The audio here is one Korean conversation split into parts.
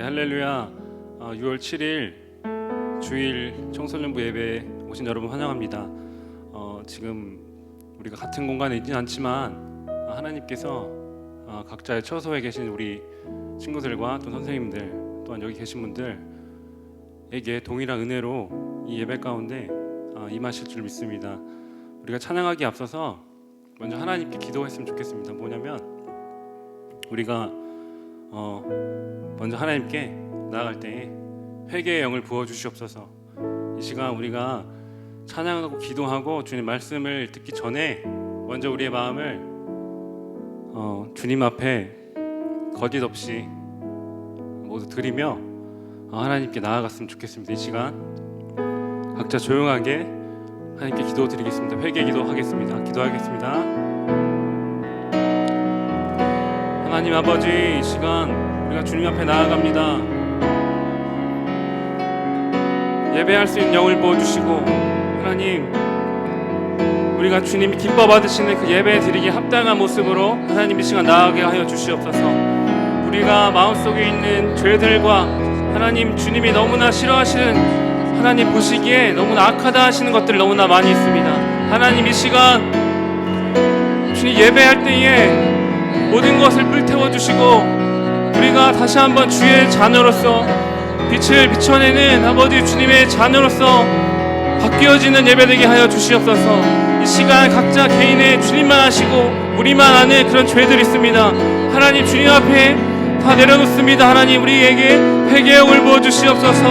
네, 할렐루야. 6월 7일 주일 청소년부 예배에 오신 여러분 환영합니다. 지금 우리가 같은 공간에 있진 않지만 하나님께서 각자의 처소에 계신 우리 친구들과 또 선생님들 또한 여기 계신 분들에게 동일한 은혜로 이 예배 가운데 임하실 줄 믿습니다. 우리가 찬양하기에 앞서서 먼저 하나님께 기도했으면 좋겠습니다. 뭐냐면 우리가 먼저 하나님께 나아갈 때에 회개의 영을 부어주시옵소서. 이 시간 우리가 찬양하고 기도하고 주님 말씀을 듣기 전에 먼저 우리의 마음을 주님 앞에 거짓 없이 모두 드리며 하나님께 나아갔으면 좋겠습니다. 이 시간 각자 조용하게 하나님께 기도드리겠습니다. 회개 기도하겠습니다. 기도하겠습니다. 하나님 아버지, 이 시간 우리가 주님 앞에 나아갑니다. 예배할 수 있는 영을 부어주시고 하나님, 우리가 주님이 기뻐 받으시는 그 예배 드리기에 합당한 모습으로 하나님 이 시간 나아가게 하여 주시옵소서. 우리가 마음속에 있는 죄들과 하나님 주님이 너무나 싫어하시는, 하나님 보시기에 너무나 악하다 하시는 것들 너무나 많이 있습니다. 하나님 이 시간 주님 예배할 때에 모든 것을 불태워 주시고 우리가 다시 한번 주의 자녀로서 빛을 비춰내는 아버지 주님의 자녀로서 바뀌어지는 예배되게 하여 주시옵소서. 이 시간 각자 개인의 주님만 아시고 우리만 아는 그런 죄들이 있습니다. 하나님 주님 앞에 다 내려놓습니다. 하나님 우리에게 회개의 영을 부어주시옵소서.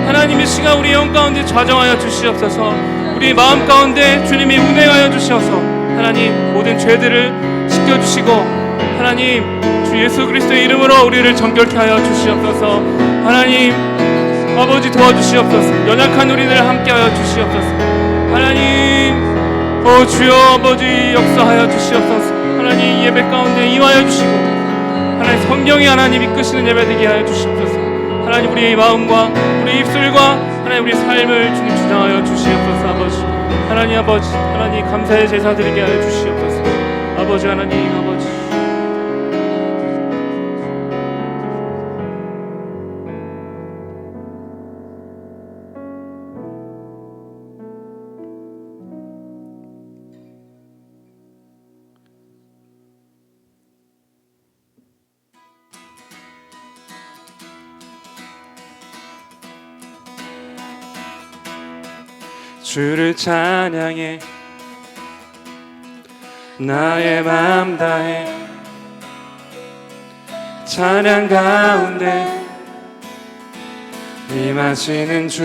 하나님 이 시간 우리 영 가운데 좌정하여 주시옵소서. 우리 마음 가운데 주님이 운행하여 주시옵소서. 하나님 모든 죄들을 씻겨주시고 하나님 주 예수 그리스도의 이름으로 우리를 정결케 하여 주시옵소서. 하나님 아버지 도와주시옵소서. 연약한 우리들을 함께하여 주시옵소서. 하나님 주여 아버지 역사하여 주시옵소서. 하나님 예배 가운데 임하여 주시고 하나님 성령이 하나님 이끄시는 예배 되게 하여 주시옵소서. 하나님 우리의 마음과 우리 입술과 하나님 우리 삶을 주님 주장하여 주시옵소서. 아버지 하나님 아버지 하나님 감사의 제사 드리게 하여 주시옵소서. 아버지 하나님 아버지 주를 찬양해 나의 맘 다해 찬양 가운데 임하시는 주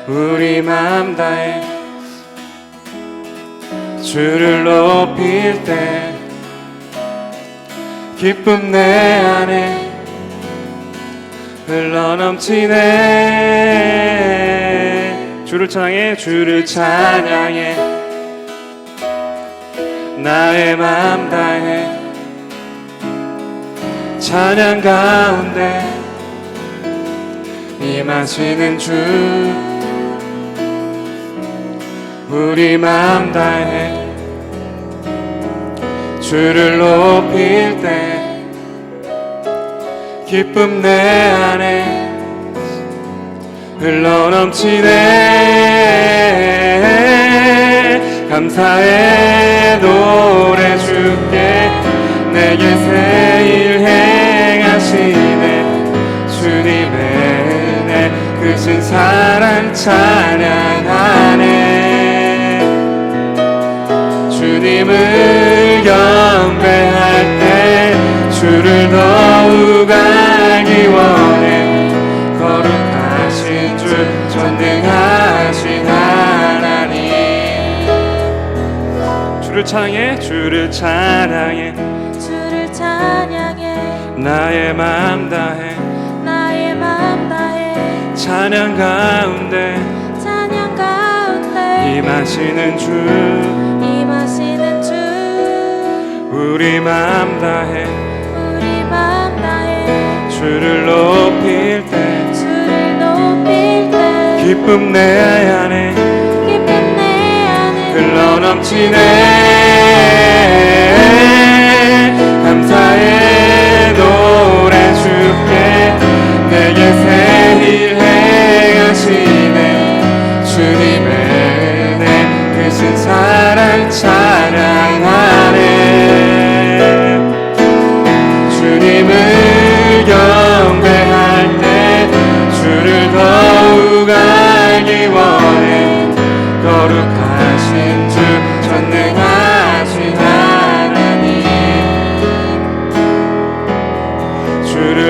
우리 맘 다해 주를 높일 때 기쁨 내 안에 흘러넘치네. 주를 찬양해 주를 찬양해 나의 맘 다해 찬양 가운데 임하시는 주 우리 맘 다해 주를 높일 때 기쁨 내 안에 흘러넘치네. 감사의 노래 주께 내게 새 일 행하시네. 주님의 은혜 크신 사랑 찬양하네. 주님을 경배할 때 주를 더욱 알기 원해. 거룩하신 주 전능하신 하나님 주를 찬양해 주를 찬양해 주를 찬양해 나의 맘 다해 나의 맘 다해 찬양 가운데 임하시는 주 우리 맘 다해 주를 높일 때 기쁨 내 안에 흘러넘치네. 감사의 노래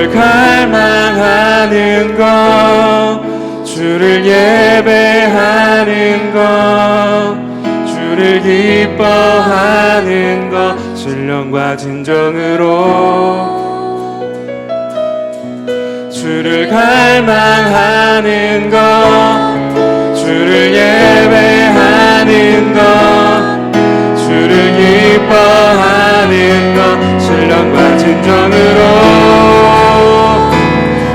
주를 갈망하는 것, 주를 예배하는 것, 주를 기뻐하는 것, 신령과 진정으로 주를 갈망하는 것, 주를 예배하는 것, 주를 기뻐하는 것, 신령과 진정으로,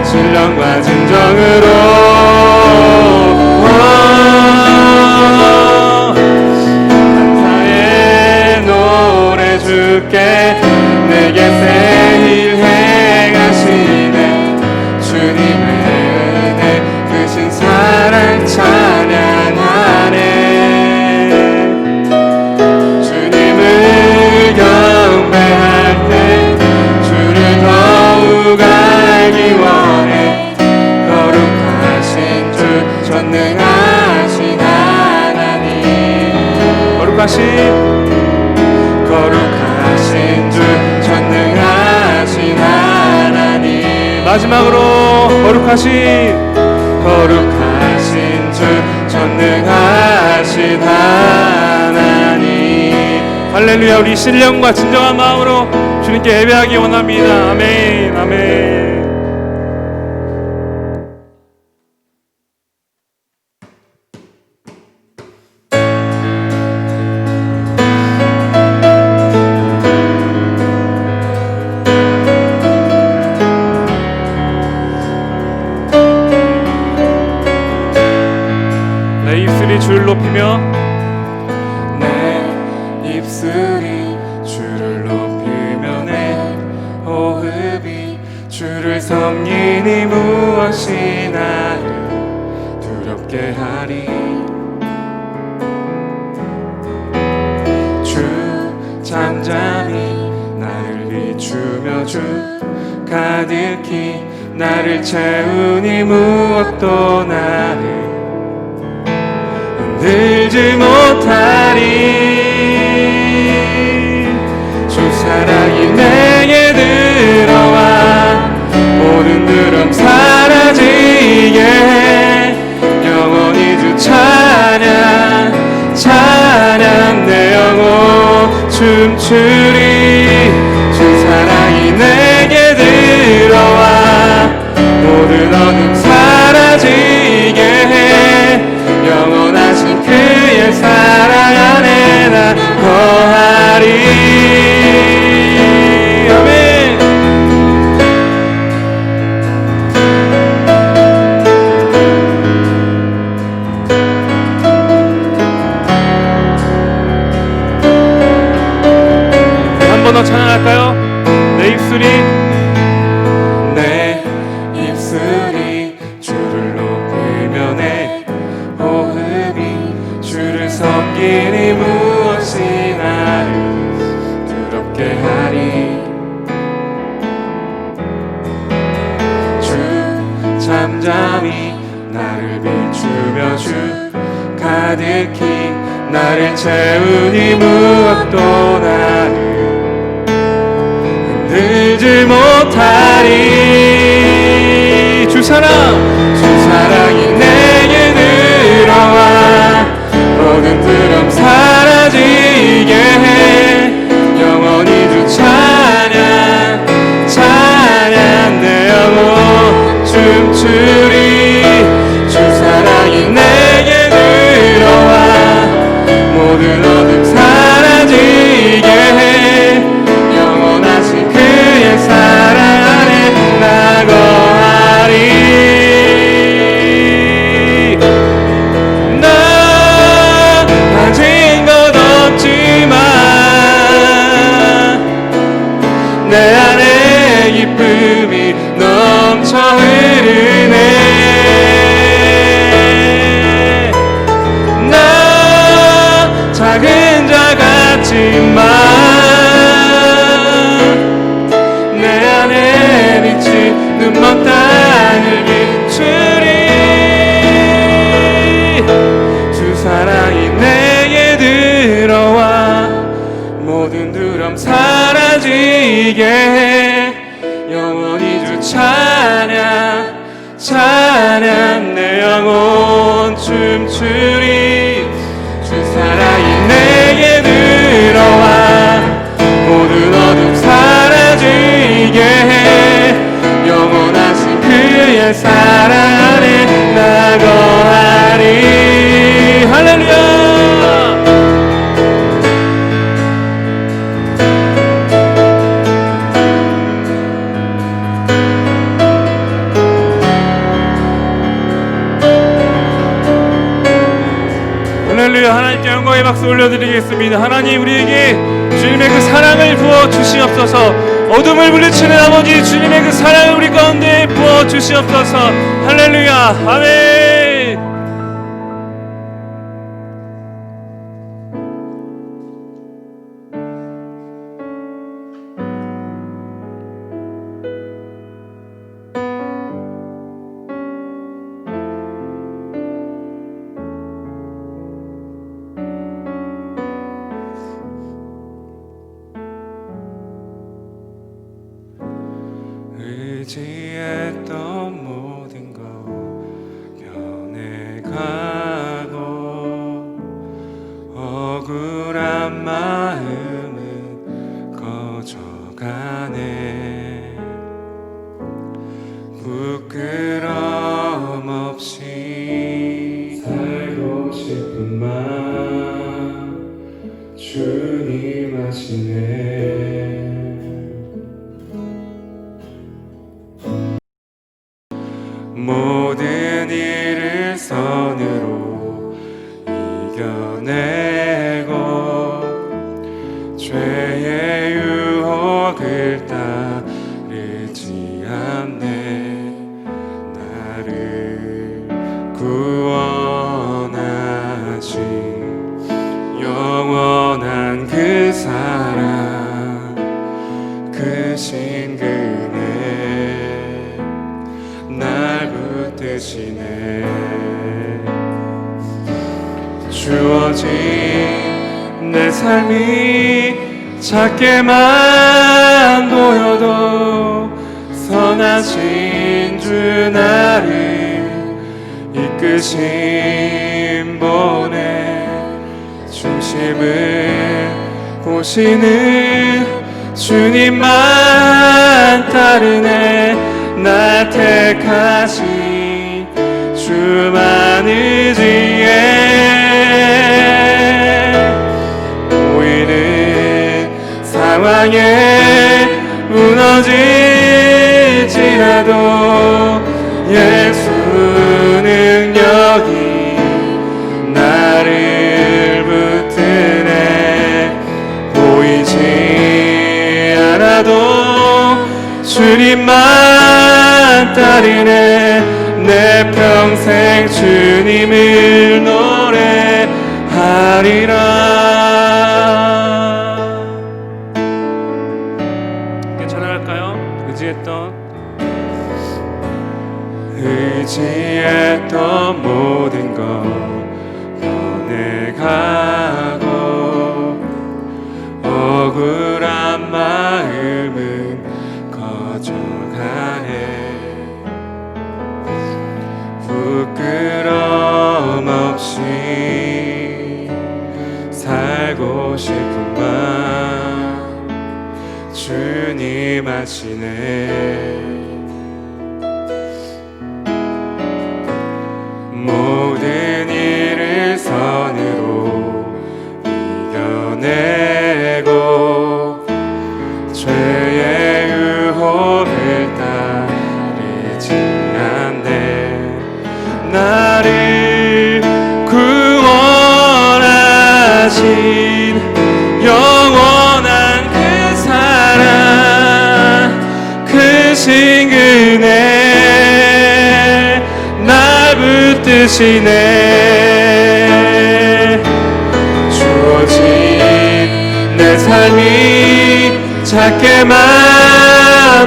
신령과 진정으로 감사의 노래 주께 내게 새 일 행하시네. 주님의 은혜 크신 사랑 찬양하네. 주님을 경배할 때 주를 더욱 알기 원해. 거룩하신 주 전능하신 하나님, 거룩하신 주 전능하신 하나님, 마지막으로 거룩하신 주 전능하신 하나님. 할렐루야. 우리 신령과 진정한 마음으로 주님께 예배하기 원합니다. 아멘, 아멘. 내 입술이 주를 높이며, 내 입술이 주를 높이며, 내 호흡이 주를 섬기니 무엇이 나를 두렵게 하리. 주 잠잠히 나를 비추며, 주 가득히 나를 채우니 무엇도 나를 흔들지 못하리. 주 사랑이 내게 들어와 모든 두려움 사라지게 해. 영원히 주 찬양 찬양 내 영혼 춤추리. 주 사랑이 내게 들어와 모든 어둠 사라지게 해. 영원하신 그의 사랑 안에 나 거하리. 아멘. 한 번 더 찬양할까요? 내 입술이 주를 높이며, 내 호흡이 주를 섬기니 무엇이 나를 두렵게 하리. 주 잠잠히 나를 비추며, 주 가득히 나를 채우니 무엇도 나를 흔들지 못하리. 주 사랑이 내게 들어와 모든 두려움 사라지게 해. 영원히 주 찬양 찬양 내 영혼 춤추리. 주 사랑이 내게 들어와 모든 어둠 사라지게 해. 영원하신 그의 사랑 안에 나 거하리. 내 안에 기쁨이 넘쳐 흐르네. 나 작은 자 같지만 내 안에 빛이 눈먼 땅을 비추리. 주 사랑이 내게 들어와 모든 두려움 사라지게 해. 영원히 주 찬양 주님 주 사랑이 내게 들어와 모든 어둠 사라지게 해 영원하신 그의 사랑 안에 나 거하리 할렐루야. 할렐루야. 하나님께 영광의 박수 올려드리겠습니다. 하나님 우리에게 주님의 그 사랑을 부어 주시옵소서. 어둠을 물리치는 아버지 주님의 그 사랑을 우리 가운데 부어 주시옵소서. 할렐루야. 아멘. 의지했던 모든 것 변해가고 억울한 마음은 꺼져가네. 부끄럼 없이 살고 싶은 마음 주님 아시네. 모든 일을 선으로 이겨내고 죄의 유혹을 따르지 않네. 나를 구원하신 영원한 그 사랑 그 신근에 날 붙드시네. 주어진 내 삶이 작게만 보여도 선하신 주 나를 이끄신 분의 중심을 보시는 주님만 따르네. 날 택하신 주만 의지해. 보이는 상황에 무너질지라도 예수 능력이 나를 붙드네. 보이지 않아도 주님만 따르네. 내 평생 주님을 노래하리라. 찬양할까요? 의지했던 모든 것 변해가고 억울한 마음은 꺼져가네. 부끄럼 없이 살고 싶은 마음 주님 아시네. 모든 일을 선으로 이겨내고 죄의 유혹을 따르지 않네. 나를 구원하신 영원한 그 사랑 그 신근에 날 붙드시네. 주어진 내 삶이 작게만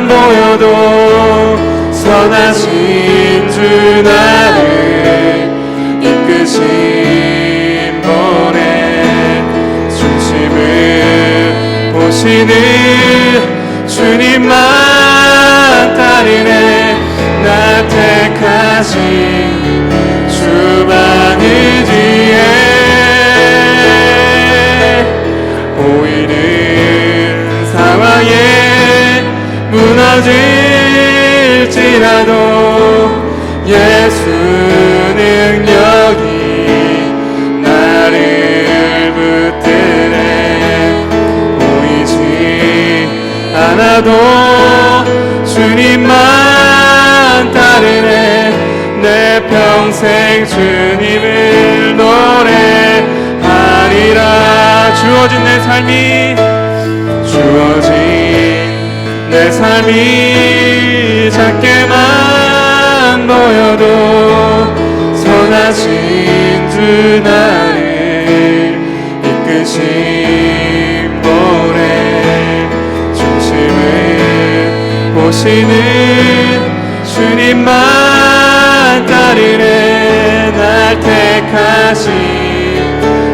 보여도 선하신 주 나를 이끄신 분의 중심을 보시는 주님만 따르네. 나 택하신 주만 의지 무너질지라도 예수 능력이 나를 붙들네. 보이지 않아도 주님만 따르네. 내 평생 주님을 노래하리라. 주어진 내 삶이 작게만 보여도 선하신 주 나를 이끄신 모래 중심을 보시는 주님만 따르네. 날 택하신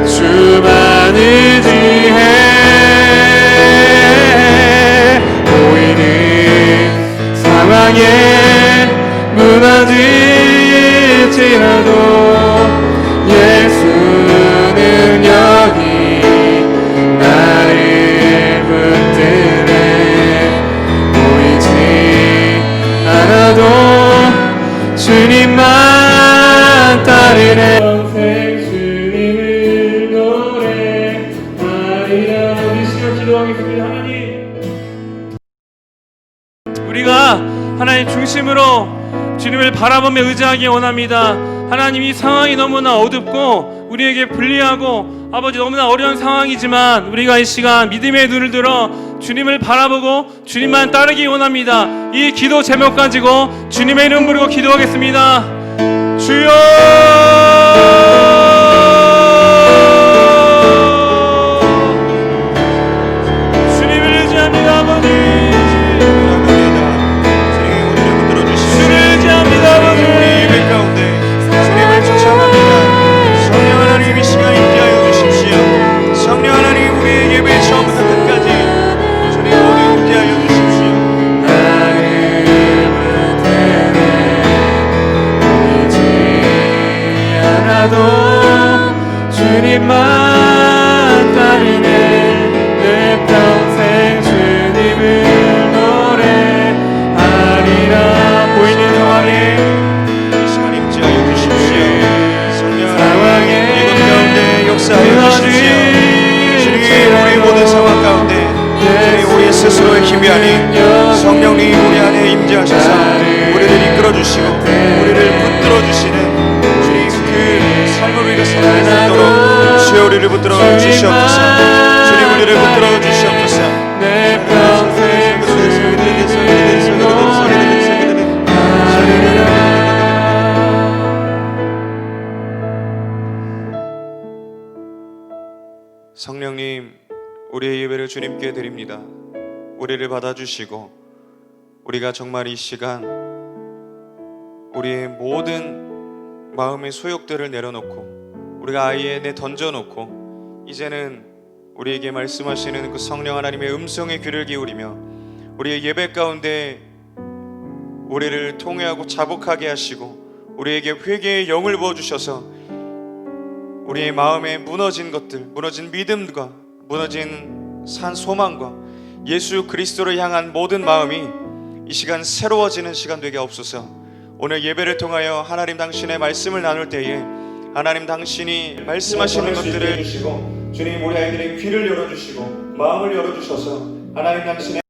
주만 의지해. 보이는 상황에 무너질지라도 예수 능력이 나를 붙드네. 보이지 않아도 주님만 따르네. 평생 주님을 노래하리라. 우리 시간 기도하겠습니다. 하나님, 우리가 하나님 중심으로 주님을 바라보며 의지하기 원합니다. 하나님, 이 상황이 너무나 어둡고 우리에게 불리하고 아버지 너무나 어려운 상황이지만 우리가 이 시간 믿음의 눈을 들어 주님을 바라보고 주님만 따르기 원합니다. 이 기도 제목 가지고 주님의 이름 부르고 기도하겠습니다. 주여, 주님을 의지합니다. 아버지, 주를 의지합니다. 아버지, 예배 가운데 주님을 초청합니다. 성령 하나님, 이 시간 임재하여 주십시오. 성령 하나님, 우리의 예배 처음부터 끝까지 주님 모두 임재하여 주십시오. 나를 붙드네. 보이지 않아도 주님만 따르네. 내 평생 주님을 노래하리라. 보이는 상황에 이 시간 임재하여 주십시오. 성령 상황에 하나님, 이곳 가운데 역사하여 주십시오. 주님, 우리 모든 상황 가운데 주님, 우리 스스로의 힘이 아닌 성령님 우리 안에 임재하셔서 우리를 이끌어 주시고 우리를 붙들어 주시는 주님, 그 삶을 우리가 살아갈 수 있도록 주여 우리를 붙들어 주시옵소서. 주님, 우리를 붙들어 주시옵소서. 내 평생 주님을 노래하리라. 성령님, 우리의 예배를 주님께 드립니다. 우리를 받아주시고 우리가 정말 이 시간 우리의 모든 마음의 소욕들을 내려놓고 우리가 아예 던져놓고 이제는 우리에게 말씀하시는 그 성령 하나님의 음성에 귀를 기울이며 우리의 예배 가운데 우리를 통회하고 자복하게 하시고 우리에게 회개의 영을 부어주셔서 우리의 마음에 무너진 것들, 무너진 믿음과 무너진 산 소망과 예수 그리스도를 향한 모든 마음이 이 시간 새로워지는 시간 되게 없소서. 오늘 예배를 통하여 하나님 당신의 말씀을 나눌 때에 하나님 당신이 말씀하시는 것들을 주시고 주님, 우리 아이들의 귀를 열어주시고 마음을 열어주셔서 하나님 당신의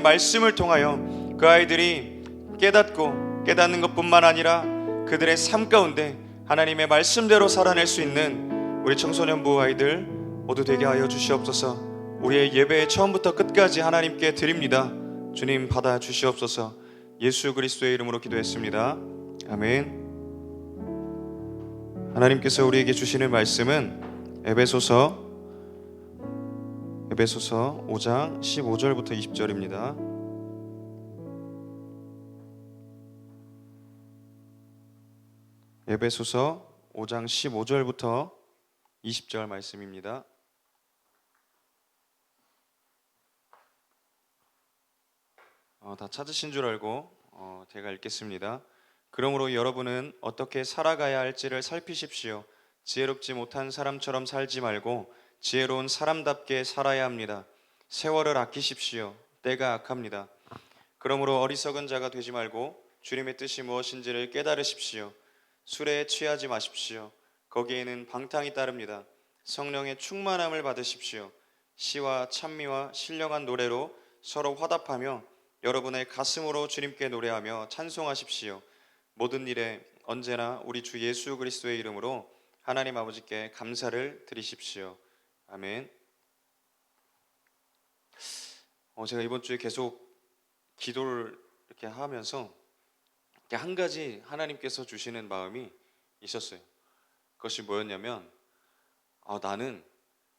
말씀을 통하여 그 아이들이 깨닫고 깨닫는 것뿐만 아니라 그들의 삶 가운데 하나님의 말씀대로 살아낼 수 있는 우리 청소년부 아이들 모두 되게 하여 주시옵소서. 우리의 예배의 처음부터 끝까지 하나님께 드립니다. 주님, 받아 주시옵소서. 예수 그리스도의 이름으로 기도했습니다. 아멘. 하나님께서 우리에게 주시는 말씀은 에베소서 5장 15절부터 20절입니다. 에베소서 5장 15절부터 20절 말씀입니다. 다 찾으신 줄 알고 제가 읽겠습니다. 그러므로 여러분은 어떻게 살아가야 할지를 살피십시오. 지혜롭지 못한 사람처럼 살지 말고 지혜로운 사람답게 살아야 합니다. 세월을 아끼십시오. 때가 악합니다. 그러므로 어리석은 자가 되지 말고 주님의 뜻이 무엇인지를 깨달으십시오. 술에 취하지 마십시오. 거기에는 방탕이 따릅니다. 성령의 충만함을 받으십시오. 시와 찬미와 신령한 노래로 서로 화답하며 여러분의 가슴으로 주님께 노래하며 찬송하십시오. 모든 일에 언제나 우리 주 예수 그리스도의 이름으로 하나님 아버지께 감사를 드리십시오. 아멘. 제가 이번 주에 계속 기도를 이렇게 하면서 이렇게 한 가지 하나님께서 주시는 마음이 있었어요. 그것이 뭐였냐면 나는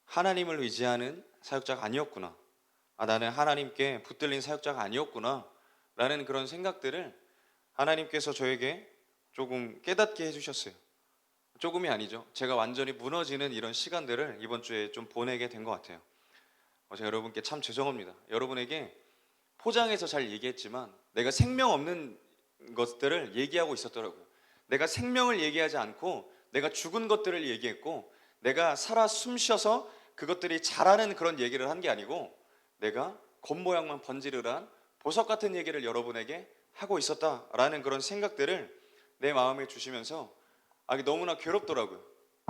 하나님을 의지하는 사역자가 아니었구나. 나는 하나님께 붙들린 사역자가 아니었구나 라는 그런 생각들을 하나님께서 저에게 조금 깨닫게 해주셨어요. 조금이 아니죠. 제가 완전히 무너지는 이런 시간들을 이번 주에 좀 보내게 된 것 같아요. 제가 여러분께 참 죄송합니다. 여러분에게 포장해서 잘 얘기했지만 내가 생명 없는 것들을 얘기하고 있었더라고요. 내가 생명을 얘기하지 않고 내가 죽은 것들을 얘기했고, 내가 살아 숨쉬어서 그것들이 자라는 그런 얘기를 한 게 아니고 내가 겉모양만 번지르르한 보석 같은 얘기를 여러분에게 하고 있었다라는 그런 생각들을 내 마음에 주시면서 이게 너무나 괴롭더라고요.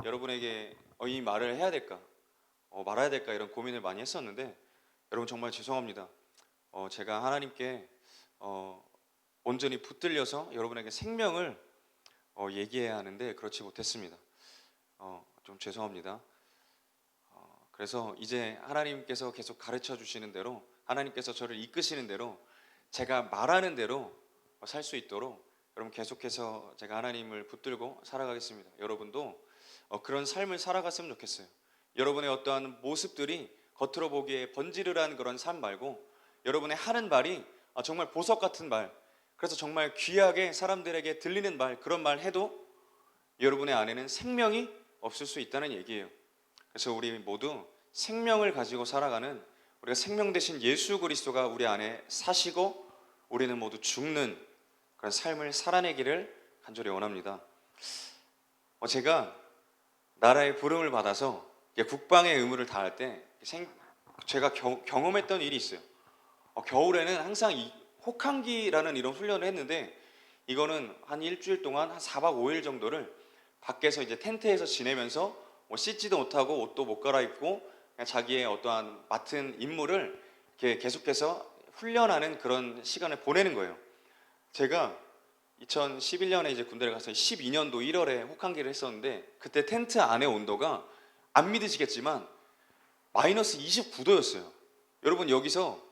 여러분에게 이 말을 해야 될까 말아야 될까 이런 고민을 많이 했었는데, 여러분 정말 죄송합니다. 제가 하나님께 온전히 붙들려서 여러분에게 생명을 얘기해야 하는데 그렇지 못했습니다. 좀 죄송합니다. 그래서 이제 하나님께서 계속 가르쳐 주시는 대로, 하나님께서 저를 이끄시는 대로 제가 말하는 대로 살 수 있도록 여러분 계속해서 제가 하나님을 붙들고 살아가겠습니다. 여러분도 그런 삶을 살아갔으면 좋겠어요. 여러분의 어떠한 모습들이 겉으로 보기에 번지르르한 그런 삶 말고 여러분의 하는 말이 정말 보석 같은 말, 그래서 정말 귀하게 사람들에게 들리는 말, 그런 말 해도 여러분의 안에는 생명이 없을 수 있다는 얘기예요. 그래서 우리 모두 생명을 가지고 살아가는, 우리가 생명 대신 예수 그리스도가 우리 안에 사시고 우리는 모두 죽는 그런 삶을 살아내기를 간절히 원합니다. 제가 나라의 부름을 받아서 국방의 의무를 다할 때 제가 경험했던 일이 있어요. 겨울에는 항상 이 혹한기라는 이런 훈련을 했는데, 이거는 한 일주일 동안 한 4박 5일 정도를 밖에서 이제 텐트에서 지내면서 씻지도 못하고 옷도 못 갈아입고 그냥 자기의 어떠한 맡은 임무를 이렇게 계속해서 훈련하는 그런 시간을 보내는 거예요. 제가 2011년에 이제 군대를 가서 12년도 1월에 혹한기를 했었는데, 그때 텐트 안의 온도가 안 믿으시겠지만 마이너스 29도였어요. 여러분 여기서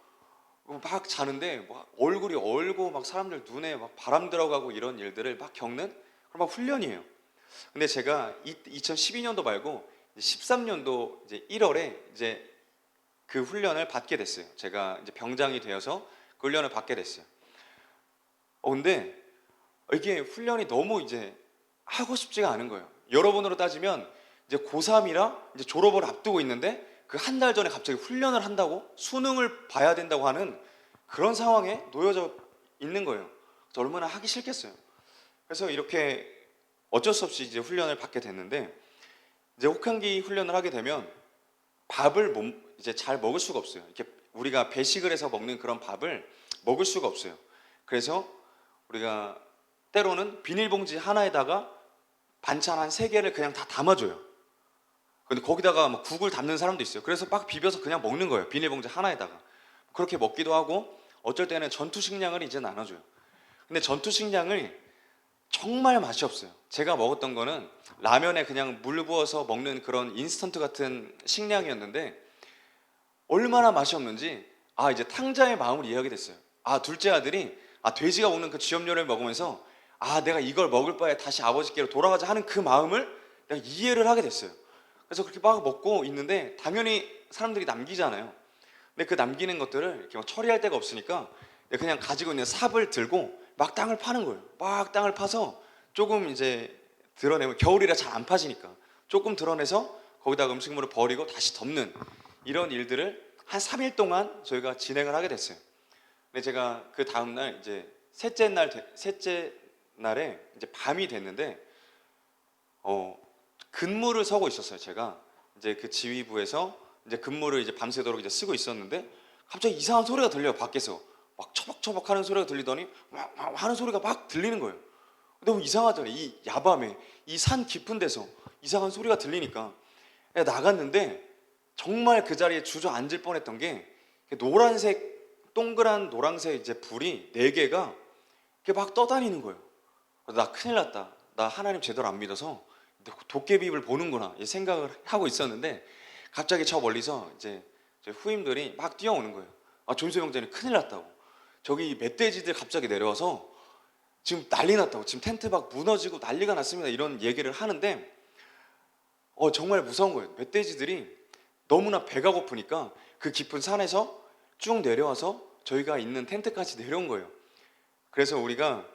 막 자는데 막 얼굴이 얼고 막 사람들 눈에 막 바람 들어가고 이런 일들을 막 겪는 그런 막 훈련이에요. 근데 제가 2012년도 말고 13년도 이제 1월에 이제 그 훈련을 받게 됐어요. 제가 이제 병장이 되어서 그 훈련을 받게 됐어요. 근데 이게 훈련이 너무 이제 하고 싶지가 않은 거예요. 여러분으로 따지면 이제 고3이라 이제 졸업을 앞두고 있는데 그 한 달 전에 갑자기 훈련을 한다고, 수능을 봐야 된다고 하는 그런 상황에 놓여져 있는 거예요. 그래서 얼마나 하기 싫겠어요. 그래서 이렇게 어쩔 수 없이 이제 훈련을 받게 됐는데, 이제 혹한기 훈련을 하게 되면 밥을 이제 잘 먹을 수가 없어요. 이렇게 우리가 배식을 해서 먹는 그런 밥을 먹을 수가 없어요. 그래서 우리가 때로는 비닐봉지 하나에다가 반찬 한 3개를 그냥 다 담아줘요. 근데 거기다가 막 국을 담는 사람도 있어요. 그래서 막 비벼서 그냥 먹는 거예요. 비닐봉지 하나에다가. 그렇게 먹기도 하고, 어쩔 때는 전투식량을 이제 나눠줘요. 근데 전투식량을 정말 맛이 없어요. 제가 먹었던 거는 라면에 그냥 물 부어서 먹는 그런 인스턴트 같은 식량이었는데 얼마나 맛이 없는지 이제 탕자의 마음을 이해하게 됐어요. 둘째 아들이 돼지가 먹는 그 쥐염료를 먹으면서 내가 이걸 먹을 바에 다시 아버지께로 돌아가자 하는 그 마음을 내가 이해를 하게 됐어요. 그래서 그렇게 막 먹고 있는데 당연히 사람들이 남기잖아요. 근데 그 남기는 것들을 이렇게 막 처리할 데가 없으니까 그냥 가지고 있는 삽을 들고 막 땅을 파는 거예요. 막 땅을 파서 조금 이제 드러내면, 겨울이라 잘 안 파지니까 조금 드러내서 거기다가 음식물을 버리고 다시 덮는 이런 일들을 한 3일 동안 저희가 진행을 하게 됐어요. 근데 제가 그 다음날 이제 셋째 날에 이제 밤이 됐는데 근무를 서고 있었어요. 제가 이제 그 지휘부에서 이제 근무를 이제 밤새도록 이제 쓰고 있었는데 갑자기 이상한 소리가 들려요. 밖에서 막 처벅처벅 하는 소리가 들리더니 막 하는 소리가 막 들리는 거예요. 너무 이상하잖아요. 이 야밤에 이 산 깊은 데서 이상한 소리가 들리니까 나갔는데 정말 그 자리에 주저앉을 뻔했던 게 노란색 동그란 노란색 이제 불이 4개가 이렇게 막 떠다니는 거예요. 나 큰일 났다. 나 하나님 제대로 안 믿어서 도깨비를 보는구나 이 생각을 하고 있었는데 갑자기 저 멀리서 이제 후임들이 막 뛰어오는 거예요. 조인수 형제는 큰일 났다고. 저기 멧돼지들 갑자기 내려와서 지금 난리 났다고. 지금 텐트 막 무너지고 난리가 났습니다. 이런 얘기를 하는데 정말 무서운 거예요. 멧돼지들이 너무나 배가 고프니까 그 깊은 산에서 쭉 내려와서 저희가 있는 텐트까지 내려온 거예요. 그래서 우리가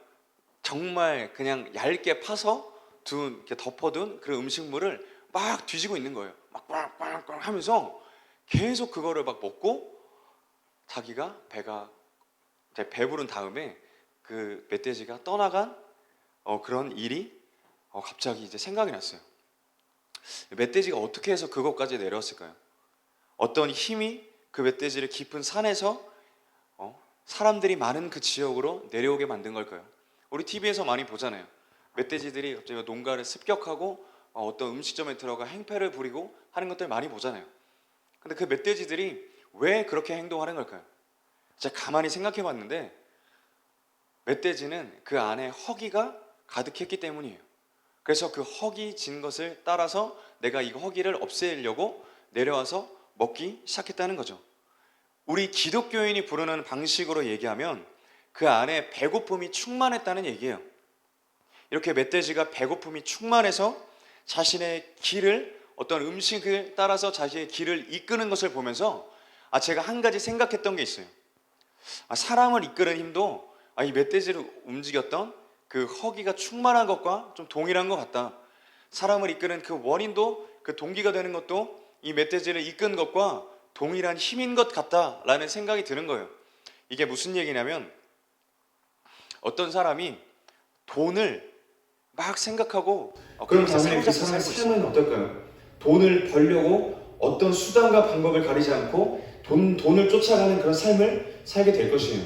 정말 그냥 얇게 파서 이렇게 덮어둔 그 음식물을 막 뒤지고 있는 거예요. 막 꽝꽝꽝 하면서 계속 그거를 막 먹고 자기가 배가 이제 배부른 다음에 그 멧돼지가 떠나간 그런 일이 갑자기 이제 생각이 났어요. 멧돼지가 어떻게 해서 그것까지 내려왔을까요? 어떤 힘이 그 멧돼지를 깊은 산에서 사람들이 많은 그 지역으로 내려오게 만든 걸까요? 우리 TV에서 많이 보잖아요. 멧돼지들이 갑자기 농가를 습격하고 어떤 음식점에 들어가 행패를 부리고 하는 것들 많이 보잖아요. 근데 그 멧돼지들이 왜 그렇게 행동하는 걸까요? 제가 가만히 생각해 봤는데 멧돼지는 그 안에 허기가 가득했기 때문이에요. 그래서 그 허기 진 것을 따라서 내가 이 허기를 없애려고 내려와서 먹기 시작했다는 거죠. 우리 기독교인이 부르는 방식으로 얘기하면 그 안에 배고픔이 충만했다는 얘기예요. 이렇게 멧돼지가 배고픔이 충만해서 자신의 길을 어떤 음식을 따라서 자신의 길을 이끄는 것을 보면서 제가 한 가지 생각했던 게 있어요. 사람을 이끄는 힘도 이 멧돼지를 움직였던 그 허기가 충만한 것과 좀 동일한 것 같다. 사람을 이끄는 그 원인도 그 동기가 되는 것도 이 멧돼지를 이끈 것과 동일한 힘인 것 같다라는 생각이 드는 거예요. 이게 무슨 얘기냐면 어떤 사람이 돈을 막 생각하고 그럼 다음에 그 사람의 삶은 어떨까요? 돈을 벌려고 어떤 수단과 방법을 가리지 않고 돈을 쫓아가는 그런 삶을 살게 될 것이에요.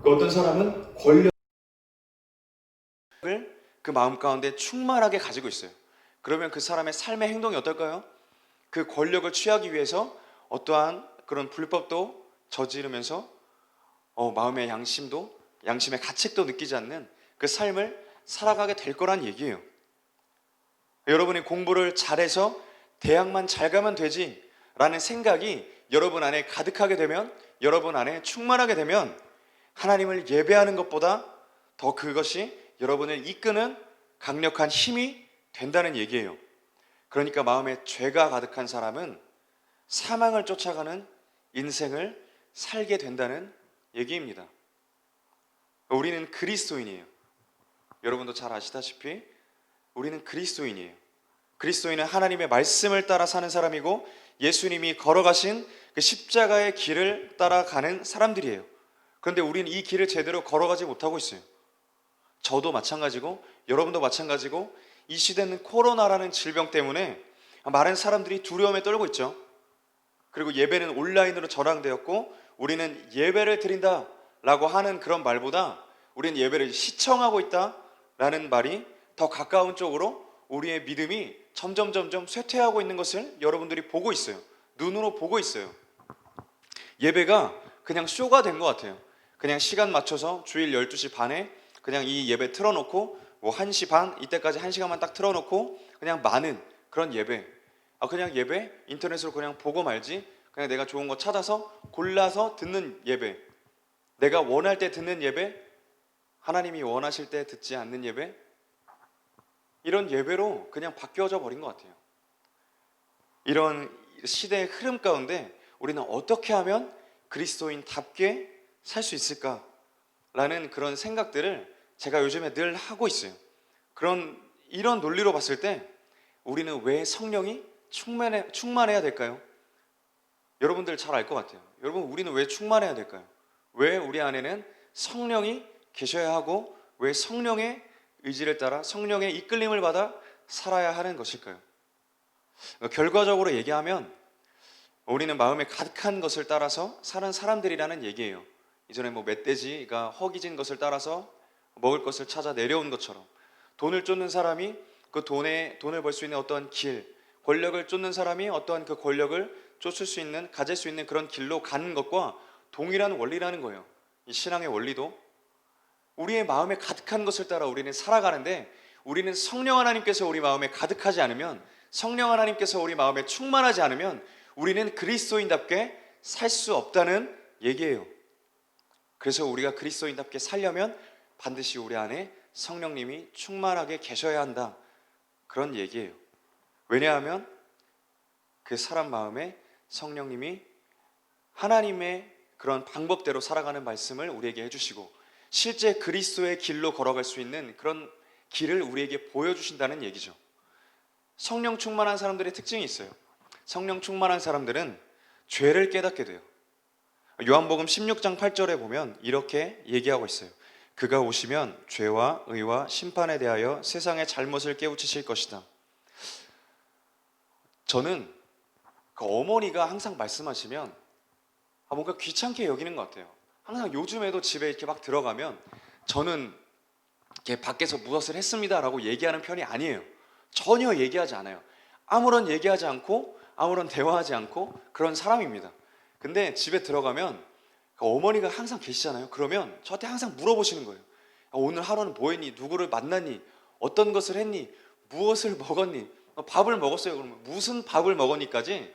그 어떤 사람은 권력을 그 마음 가운데 충만하게 가지고 있어요. 그러면 그 사람의 삶의 행동이 어떨까요? 그 권력을 취하기 위해서 어떠한 그런 불법도 저지르면서 마음의 양심의 가책도 느끼지 않는 그 삶을 살아가게 될 거란 얘기예요. 여러분이 공부를 잘해서 대학만 잘 가면 되지 라는 생각이 여러분 안에 가득하게 되면, 여러분 안에 충만하게 되면 하나님을 예배하는 것보다 더 그것이 여러분을 이끄는 강력한 힘이 된다는 얘기예요. 그러니까 마음에 죄가 가득한 사람은 사망을 쫓아가는 인생을 살게 된다는 얘기입니다. 우리는 그리스도인이에요. 여러분도 잘 아시다시피 우리는 그리스도인이에요. 그리스도인은 하나님의 말씀을 따라 사는 사람이고 예수님이 걸어가신 그 십자가의 길을 따라가는 사람들이에요. 그런데 우리는 이 길을 제대로 걸어가지 못하고 있어요. 저도 마찬가지고 여러분도 마찬가지고 이 시대는 코로나라는 질병 때문에 많은 사람들이 두려움에 떨고 있죠. 그리고 예배는 온라인으로 전환되었고 우리는 예배를 드린다 라고 하는 그런 말보다 우리는 예배를 시청하고 있다 라는 말이 더 가까운 쪽으로 우리의 믿음이 점점 쇠퇴하고 있는 것을 여러분들이 보고 있어요. 눈으로 보고 있어요. 예배가 그냥 쇼가 된 것 같아요. 그냥 시간 맞춰서 주일 12시 반에 그냥 이 예배 틀어놓고 뭐 1시 반 이때까지 1시간만 딱 틀어놓고 그냥 많은 그런 예배. 그냥 예배 인터넷으로 그냥 보고 말지, 그냥 내가 좋은 거 찾아서 골라서 듣는 예배, 내가 원할 때 듣는 예배, 하나님이 원하실 때 듣지 않는 예배, 이런 예배로 그냥 바뀌어져 버린 것 같아요. 이런 시대의 흐름 가운데 우리는 어떻게 하면 그리스도인답게 살 수 있을까라는 그런 생각들을 제가 요즘에 늘 하고 있어요. 이런 논리로 봤을 때 우리는 왜 성령이 충만해야 될까요? 여러분들 잘 알 것 같아요. 여러분, 우리는 왜 충만해야 될까요? 왜 우리 안에는 성령이 계셔야 하고 왜 성령의 의지를 따라 성령의 이끌림을 받아 살아야 하는 것일까요? 결과적으로 얘기하면 우리는 마음에 가득한 것을 따라서 사는 사람들이라는 얘기예요. 이전에 뭐 멧돼지가 허기진 것을 따라서 먹을 것을 찾아 내려온 것처럼 돈을 쫓는 사람이 그 돈을 벌 수 있는 어떠한 길, 권력을 쫓는 사람이 어떠한 그 권력을 쫓을 수 있는, 가질 수 있는 그런 길로 가는 것과 동일한 원리라는 거예요. 이 신앙의 원리도 우리의 마음에 가득한 것을 따라 우리는 살아가는데, 우리는 성령 하나님께서 우리 마음에 가득하지 않으면, 성령 하나님께서 우리 마음에 충만하지 않으면 우리는 그리스도인답게 살 수 없다는 얘기예요. 그래서 우리가 그리스도인답게 살려면 반드시 우리 안에 성령님이 충만하게 계셔야 한다, 그런 얘기예요. 왜냐하면 그 사람 마음에 성령님이 하나님의 그런 방법대로 살아가는 말씀을 우리에게 해주시고 실제 그리스도의 길로 걸어갈 수 있는 그런 길을 우리에게 보여주신다는 얘기죠. 성령 충만한 사람들의 특징이 있어요. 성령 충만한 사람들은 죄를 깨닫게 돼요. 요한복음 16장 8절에 보면 이렇게 얘기하고 있어요. 그가 오시면 죄와 의와 심판에 대하여 세상의 잘못을 깨우치실 것이다. 저는 그 어머니가 항상 말씀하시면 뭔가 귀찮게 여기는 것 같아요. 항상 요즘에도 집에 이렇게 막 들어가면 저는 이렇게 밖에서 무엇을 했습니다라고 얘기하는 편이 아니에요. 전혀 얘기하지 않아요. 아무런 얘기하지 않고 아무런 대화하지 않고 그런 사람입니다. 근데 집에 들어가면 어머니가 항상 계시잖아요. 그러면 저한테 항상 물어보시는 거예요. 오늘 하루는 뭐 했니? 누구를 만났니? 어떤 것을 했니? 무엇을 먹었니? 밥을 먹었어요. 그러면 무슨 밥을 먹었니까지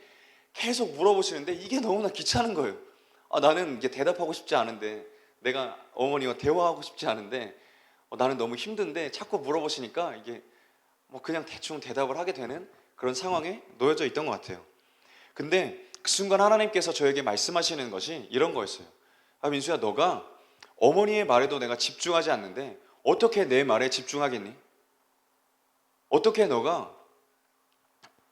계속 물어보시는데 이게 너무나 귀찮은 거예요. 나는 이게 대답하고 싶지 않은데, 내가 어머니와 대화하고 싶지 않은데, 나는 너무 힘든데 자꾸 물어보시니까 이게 뭐 그냥 대충 대답을 하게 되는 그런 상황에 놓여져 있던 것 같아요. 근데 그 순간 하나님께서 저에게 말씀하시는 것이 이런 거였어요. 민수야, 너가 어머니의 말에도 내가 집중하지 않는데 어떻게 내 말에 집중하겠니? 어떻게 너가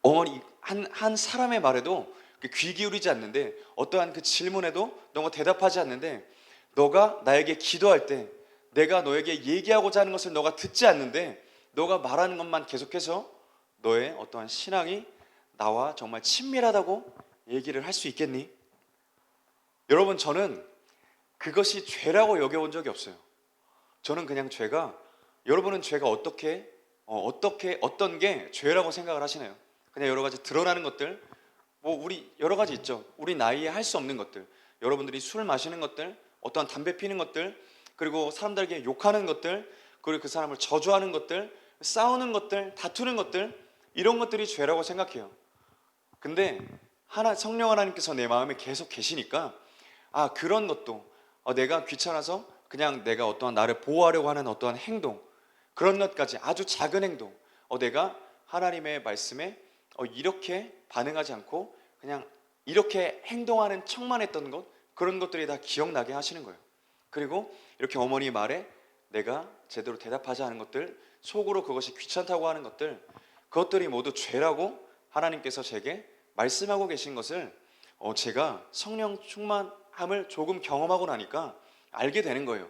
어머니 한 사람의 말에도 귀 기울이지 않는데, 어떠한 그 질문에도 너가 대답하지 않는데, 너가 나에게 기도할 때 내가 너에게 얘기하고자 하는 것을 너가 듣지 않는데 너가 말하는 것만 계속해서 너의 어떠한 신앙이 나와 정말 친밀하다고 얘기를 할 수 있겠니? 여러분, 저는 그것이 죄라고 여겨본 적이 없어요. 저는 그냥 여러분은 죄가 어떤 게 죄라고 생각을 하시나요? 그냥 여러 가지 드러나는 것들, 우리 여러 가지 있죠. 우리 나이에 할 수 없는 것들, 여러분들이 술 마시는 것들, 어떠한 담배 피는 것들, 그리고 사람들에게 욕하는 것들, 그리고 그 사람을 저주하는 것들, 싸우는 것들, 다투는 것들, 이런 것들이 죄라고 생각해요. 근데 성령 하나님께서 내 마음에 계속 계시니까 그런 것도 내가 귀찮아서 그냥 내가 어떠한 나를 보호하려고 하는 어떠한 행동, 그런 것까지 아주 작은 행동, 내가 하나님의 말씀에 이렇게 반응하지 않고 그냥 이렇게 행동하는 척만 했던 것, 그런 것들이 다 기억나게 하시는 거예요. 그리고 이렇게 어머니 말에 내가 제대로 대답하지 않은 것들, 속으로 그것이 귀찮다고 하는 것들, 그것들이 모두 죄라고 하나님께서 제게 말씀하고 계신 것을 제가 성령 충만함을 조금 경험하고 나니까 알게 되는 거예요.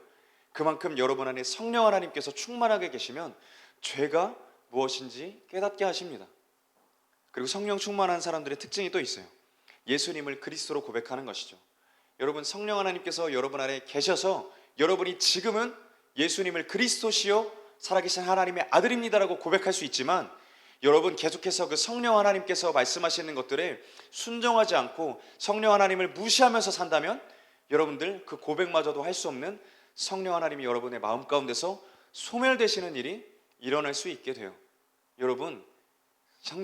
그만큼 여러분 안에 성령 하나님께서 충만하게 계시면 죄가 무엇인지 깨닫게 하십니다. 그리고 성령 충만한 사람들의 특징이 또 있어요. 예수님을 그리스도로 고백하는 것이죠. 여러분, 성령 하나님께서 여러분 안에 계셔서 여러분이 지금은 예수님을 그리스도시요 살아계신 하나님의 아들입니다라고 고백할 수 있지만, 여러분 계속해서 그 성령 하나님께서 말씀하시는 것들에 순종하지 않고 성령 하나님을 무시하면서 산다면 여러분들 그 고백마저도 할 수 없는 성령 하나님이 여러분의 마음 가운데서 소멸되시는 일이 일어날 수 있게 돼요. 여러분,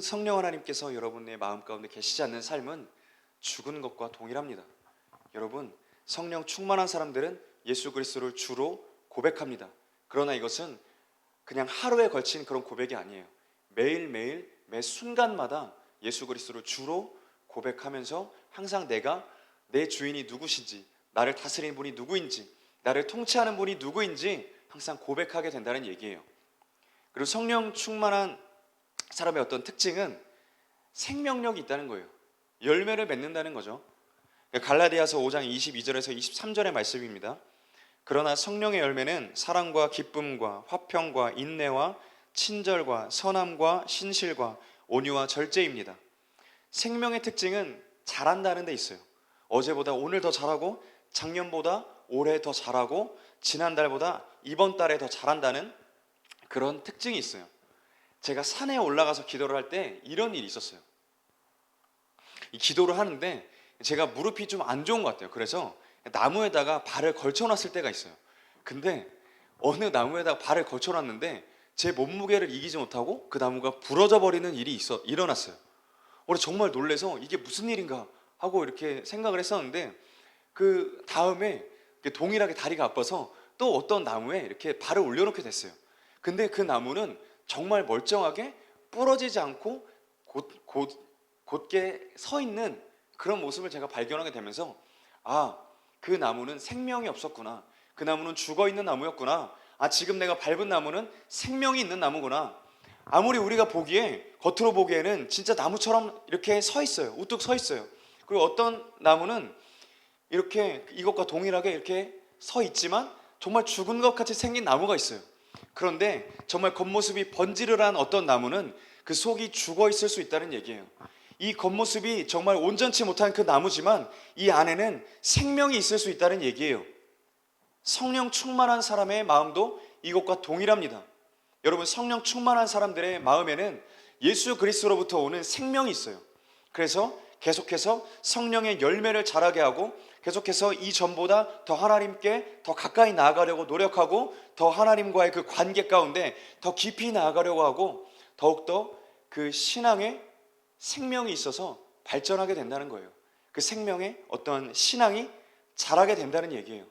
성령 하나님께서 여러분의 마음 가운데 계시지 않는 삶은 죽은 것과 동일합니다. 여러분, 성령 충만한 사람들은 예수 그리스도를 주로 고백합니다. 그러나 이것은 그냥 하루에 걸친 그런 고백이 아니에요. 매일매일 매 순간마다 예수 그리스도를 주로 고백하면서 항상 내가 내 주인이 누구신지, 나를 다스리는 분이 누구인지, 나를 통치하는 분이 누구인지 항상 고백하게 된다는 얘기예요. 그리고 성령 충만한 사람의 어떤 특징은 생명력이 있다는 거예요. 열매를 맺는다는 거죠. 갈라디아서 5장 22절에서 23절의 말씀입니다. 그러나 성령의 열매는 사랑과 기쁨과 화평과 인내와 친절과 선함과 신실과 온유와 절제입니다. 생명의 특징은 잘한다는 데 있어요. 어제보다 오늘 더 잘하고 작년보다 올해 더 잘하고 지난달보다 이번 달에 더 잘한다는 그런 특징이 있어요. 제가 산에 올라가서 기도를 할 때 이런 일이 있었어요. 이 기도를 하는데 제가 무릎이 좀 안 좋은 것 같아요. 그래서 나무에다가 발을 걸쳐놨을 때가 있어요. 근데 어느 나무에다가 발을 걸쳐놨는데 제 몸무게를 이기지 못하고 그 나무가 부러져 버리는 일이 일어났어요. 그래서 정말 놀래서 이게 무슨 일인가 하고 이렇게 생각을 했었는데, 그 다음에 동일하게 다리가 아파서 또 어떤 나무에 이렇게 발을 올려놓게 됐어요. 근데 그 나무는 정말 멀쩡하게 부러지지 않고 곧게 서 있는 그런 모습을 제가 발견하게 되면서, 아, 그 나무는 생명이 없었구나. 그 나무는 죽어 있는 나무였구나. 아, 지금 내가 밟은 나무는 생명이 있는 나무구나. 아무리 우리가 겉으로 보기에는 진짜 나무처럼 이렇게 서 있어요. 우뚝 서 있어요. 그리고 어떤 나무는 이렇게 이것과 동일하게 이렇게 서 있지만 정말 죽은 것 같이 생긴 나무가 있어요. 그런데 정말 겉모습이 번지르르한 어떤 나무는 그 속이 죽어 있을 수 있다는 얘기예요. 이 겉모습이 정말 온전치 못한 그 나무지만 이 안에는 생명이 있을 수 있다는 얘기예요. 성령 충만한 사람의 마음도 이것과 동일합니다. 여러분, 성령 충만한 사람들의 마음에는 예수 그리스도로부터 오는 생명이 있어요. 그래서 계속해서 성령의 열매를 자라게 하고 계속해서 이전보다 더 하나님께 더 가까이 나아가려고 노력하고 더 하나님과의 그 관계 가운데 더 깊이 나아가려고 하고 더욱더 그 신앙에 생명이 있어서 발전하게 된다는 거예요. 그 생명에 어떤 신앙이 자라게 된다는 얘기예요.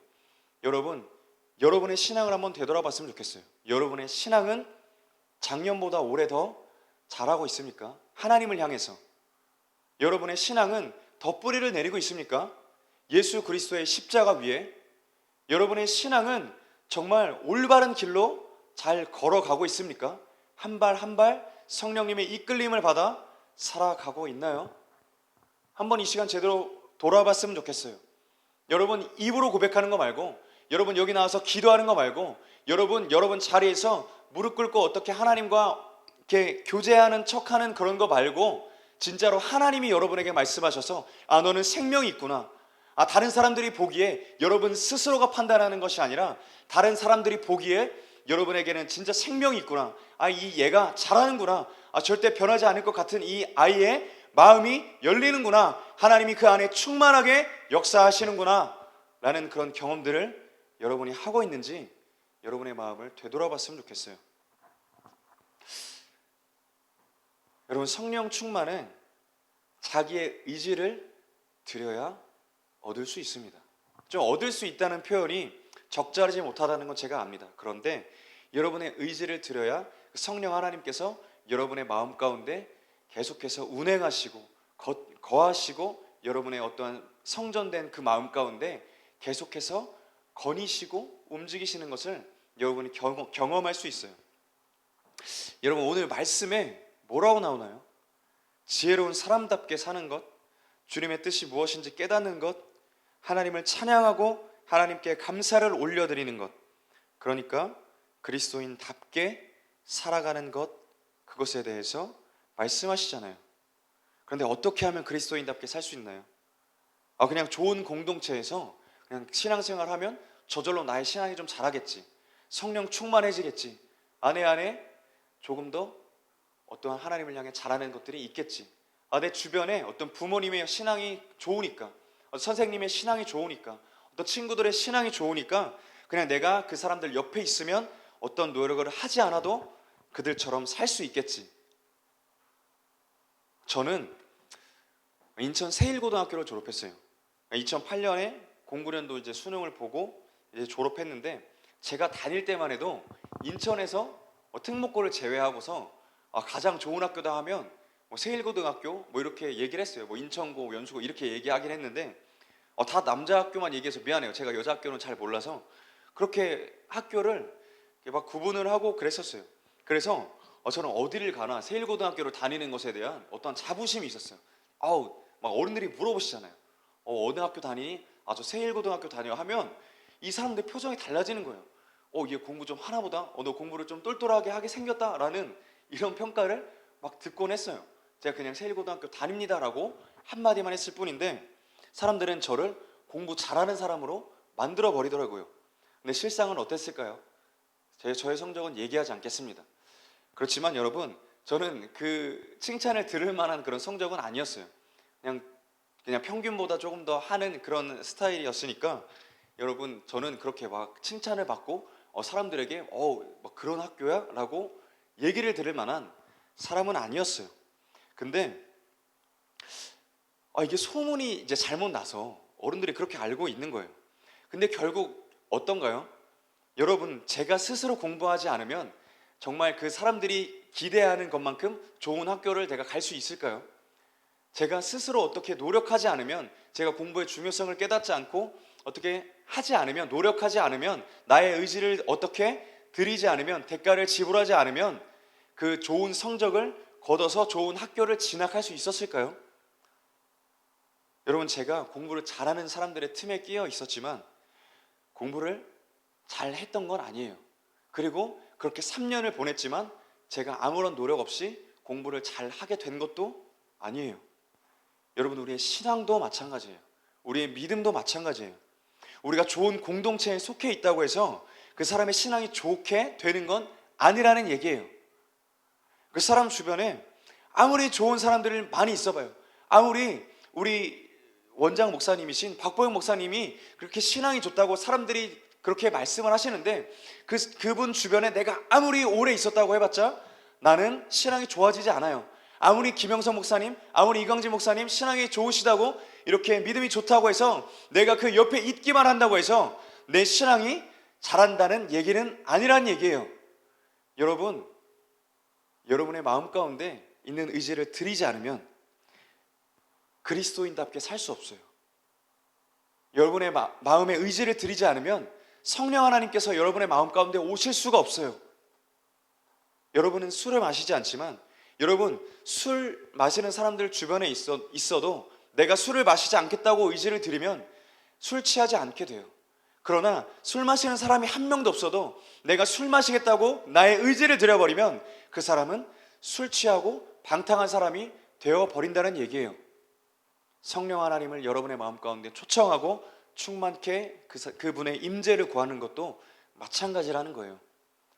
여러분, 여러분의 신앙을 한번 되돌아봤으면 좋겠어요. 여러분의 신앙은 작년보다 올해 더 자라고 있습니까? 하나님을 향해서. 여러분의 신앙은 더 뿌리를 내리고 있습니까? 예수 그리스도의 십자가 위에. 여러분의 신앙은 정말 올바른 길로 잘 걸어가고 있습니까? 한 발 한 발 성령님의 이끌림을 받아 살아가고 있나요? 한번 이 시간 제대로 돌아봤으면 좋겠어요. 여러분, 입으로 고백하는 거 말고, 여러분 여기 나와서 기도하는 거 말고, 여러분 자리에서 무릎 꿇고 어떻게 하나님과 이렇게 교제하는 척하는 그런 거 말고, 진짜로 하나님이 여러분에게 말씀하셔서, 아, 너는 생명이 있구나. 아, 다른 사람들이 보기에 여러분 스스로가 판단하는 것이 아니라 다른 사람들이 보기에 여러분에게는 진짜 생명이 있구나. 아, 이 얘가 잘하는구나. 아, 절대 변하지 않을 것 같은 이 아이의 마음이 열리는구나. 하나님이 그 안에 충만하게 역사하시는구나 라는 그런 경험들을 여러분이 하고 있는지 여러분의 마음을 되돌아봤으면 좋겠어요. 여러분, 성령 충만은 자기의 의지를 들여야 얻을 수 있습니다. 좀 얻을 수 있다는 표현이 적절하지 못하다는 건 제가 압니다. 그런데 여러분의 의지를 들여야 성령 하나님께서 여러분의 마음 가운데 계속해서 운행하시고 거하시고 여러분의 어떠한 성전된 그 마음 가운데 계속해서 거니시고 움직이시는 것을 여러분이 경험할 수 있어요. 여러분, 오늘 말씀에 뭐라고 나오나요? 지혜로운 사람답게 사는 것, 주님의 뜻이 무엇인지 깨닫는 것, 하나님을 찬양하고 하나님께 감사를 올려드리는 것, 그러니까 그리스도인답게 살아가는 것, 그것에 대해서 말씀하시잖아요. 그런데 어떻게 하면 그리스도인답게 살 수 있나요? 그냥 좋은 공동체에서 그냥 신앙생활 하면 저절로 나의 신앙이 좀 자라겠지, 성령 충만해지겠지, 안에 조금 더 어떠한 하나님을 향해 자라는 것들이 있겠지, 내 주변에 어떤 부모님의 신앙이 좋으니까, 선생님의 신앙이 좋으니까, 어떤 친구들의 신앙이 좋으니까 그냥 내가 그 사람들 옆에 있으면 어떤 노력을 하지 않아도 그들처럼 살 수 있겠지. 저는 인천 세일고등학교를 졸업했어요. 2008년에 09년도 이제 수능을 보고 이제 졸업했는데, 제가 다닐 때만 해도 인천에서 특목고를 제외하고서 가장 좋은 학교다 하면 세일고등학교 이렇게 얘기를 했어요. 인천고, 연수고 이렇게 얘기하긴 했는데 다 남자 학교만 얘기해서 미안해요. 제가 여자 학교는 잘 몰라서 그렇게 학교를 막 구분을 하고 그랬었어요. 그래서 저는 어디를 가나 세일고등학교를 다니는 것에 대한 어떤 자부심이 있었어요. 막 어른들이 물어보시잖아요. 어느 학교 다니니? 저 세일고등학교 다녀 하면 이 사람들 표정이 달라지는 거예요. 얘 공부 좀 하나 보다. 너 공부를 좀 똘똘하게 하게 생겼다라는 이런 평가를 막 듣곤 했어요. 제가 그냥 세일고등학교 다닙니다라고 한마디만 했을 뿐인데 사람들은 저를 공부 잘하는 사람으로 만들어 버리더라고요. 근데 실상은 어땠을까요? 저의 성적은 얘기하지 않겠습니다. 그렇지만 여러분, 저는 그 칭찬을 들을 만한 그런 성적은 아니었어요. 그냥 평균보다 조금 더 하는 그런 스타일이었으니까, 여러분, 저는 그렇게 막 칭찬을 받고 사람들에게 막 그런 학교야? 라고 얘기를 들을 만한 사람은 아니었어요. 근데 이게 소문이 이제 잘못 나서 어른들이 그렇게 알고 있는 거예요. 근데 결국 어떤가요? 여러분, 제가 스스로 공부하지 않으면 정말 그 사람들이 기대하는 것만큼 좋은 학교를 내가 갈 수 있을까요? 제가 스스로 어떻게 노력하지 않으면, 제가 공부의 중요성을 깨닫지 않고 어떻게 하지 않으면, 노력하지 않으면, 나의 의지를 어떻게 들이지 않으면, 대가를 지불하지 않으면 그 좋은 성적을 거둬서 좋은 학교를 진학할 수 있었을까요? 여러분, 제가 공부를 잘하는 사람들의 틈에 끼어 있었지만 공부를 잘 했던 건 아니에요. 그리고 그렇게 3년을 보냈지만 제가 아무런 노력 없이 공부를 잘 하게 된 것도 아니에요. 여러분, 우리의 신앙도 마찬가지예요. 우리의 믿음도 마찬가지예요. 우리가 좋은 공동체에 속해 있다고 해서 그 사람의 신앙이 좋게 되는 건 아니라는 얘기예요. 그 사람 주변에 아무리 좋은 사람들이 많이 있어봐요. 아무리 우리 원장 목사님이신 박보영 목사님이 그렇게 신앙이 좋다고 사람들이 그렇게 말씀을 하시는데, 그분 주변에 내가 아무리 오래 있었다고 해봤자 나는 신앙이 좋아지지 않아요. 아무리 김영선 목사님, 아무리 이광진 목사님 신앙이 좋으시다고, 이렇게 믿음이 좋다고 해서 내가 그 옆에 있기만 한다고 해서 내 신앙이 잘한다는 얘기는 아니란 얘기예요. 여러분, 여러분의 마음 가운데 있는 의지를 들이지 않으면 그리스도인답게 살 수 없어요. 여러분의 마음의 의지를 들이지 않으면 성령 하나님께서 여러분의 마음 가운데 오실 수가 없어요. 여러분은 술을 마시지 않지만, 여러분, 술 마시는 사람들 주변에 있어도 내가 술을 마시지 않겠다고 의지를 들이면 술 취하지 않게 돼요. 그러나 술 마시는 사람이 한 명도 없어도 내가 술 마시겠다고 나의 의지를 들여버리면 그 사람은 술 취하고 방탕한 사람이 되어버린다는 얘기예요. 성령 하나님을 여러분의 마음 가운데 초청하고 충만케 그분의 임재를 구하는 것도 마찬가지라는 거예요.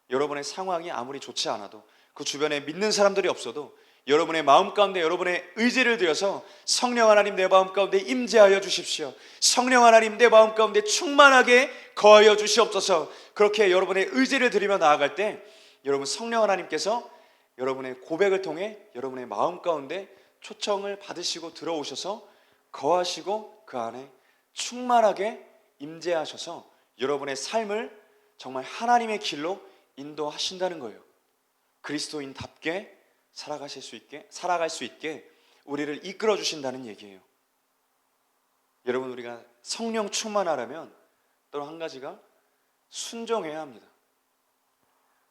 여러분의 상황이 아무리 좋지 않아도, 그 주변에 믿는 사람들이 없어도 여러분의 마음 가운데 여러분의 의지를 들여서 성령 하나님, 내 마음 가운데 임재하여 주십시오. 성령 하나님, 내 마음 가운데 충만하게 거하여 주시옵소서. 그렇게 여러분의 의지를 들이며 나아갈 때 여러분, 성령 하나님께서 여러분의 고백을 통해 여러분의 마음 가운데 초청을 받으시고 들어오셔서 거하시고 그 안에 충만하게 임재하셔서 여러분의 삶을 정말 하나님의 길로 인도하신다는 거예요. 그리스도인답게 살아갈 수 있게 우리를 이끌어 주신다는 얘기예요. 여러분, 우리가 성령 충만하려면 또 한 가지가 순종해야 합니다.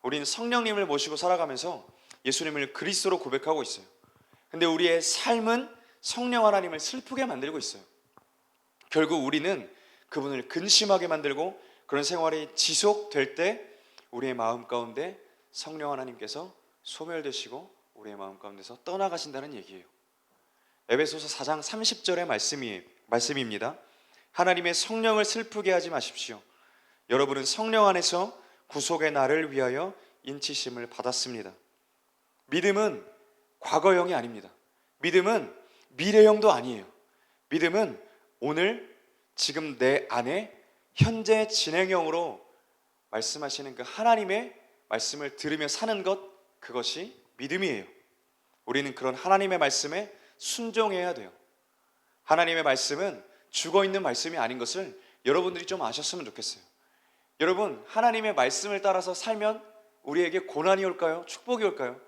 우리는 성령님을 모시고 살아가면서 예수님을 그리스도로 고백하고 있어요. 근데 우리의 삶은 성령 하나님을 슬프게 만들고 있어요. 결국 우리는 그분을 근심하게 만들고, 그런 생활이 지속될 때 우리의 마음 가운데 성령 하나님께서 소멸되시고 우리의 마음 가운데서 떠나가신다는 얘기예요. 에베소서 4장 30절의 말씀입니다. 하나님의 성령을 슬프게 하지 마십시오. 여러분은 성령 안에서 구속의 날을 위하여 인치심을 받았습니다. 믿음은 과거형이 아닙니다. 믿음은 미래형도 아니에요. 믿음은 오늘 지금 내 안에 현재 진행형으로 말씀하시는 그 하나님의 말씀을 들으며 사는 것, 그것이 믿음이에요. 우리는 그런 하나님의 말씀에 순종해야 돼요. 하나님의 말씀은 죽어있는 말씀이 아닌 것을 여러분들이 좀 아셨으면 좋겠어요. 여러분, 하나님의 말씀을 따라서 살면 우리에게 고난이 올까요? 축복이 올까요?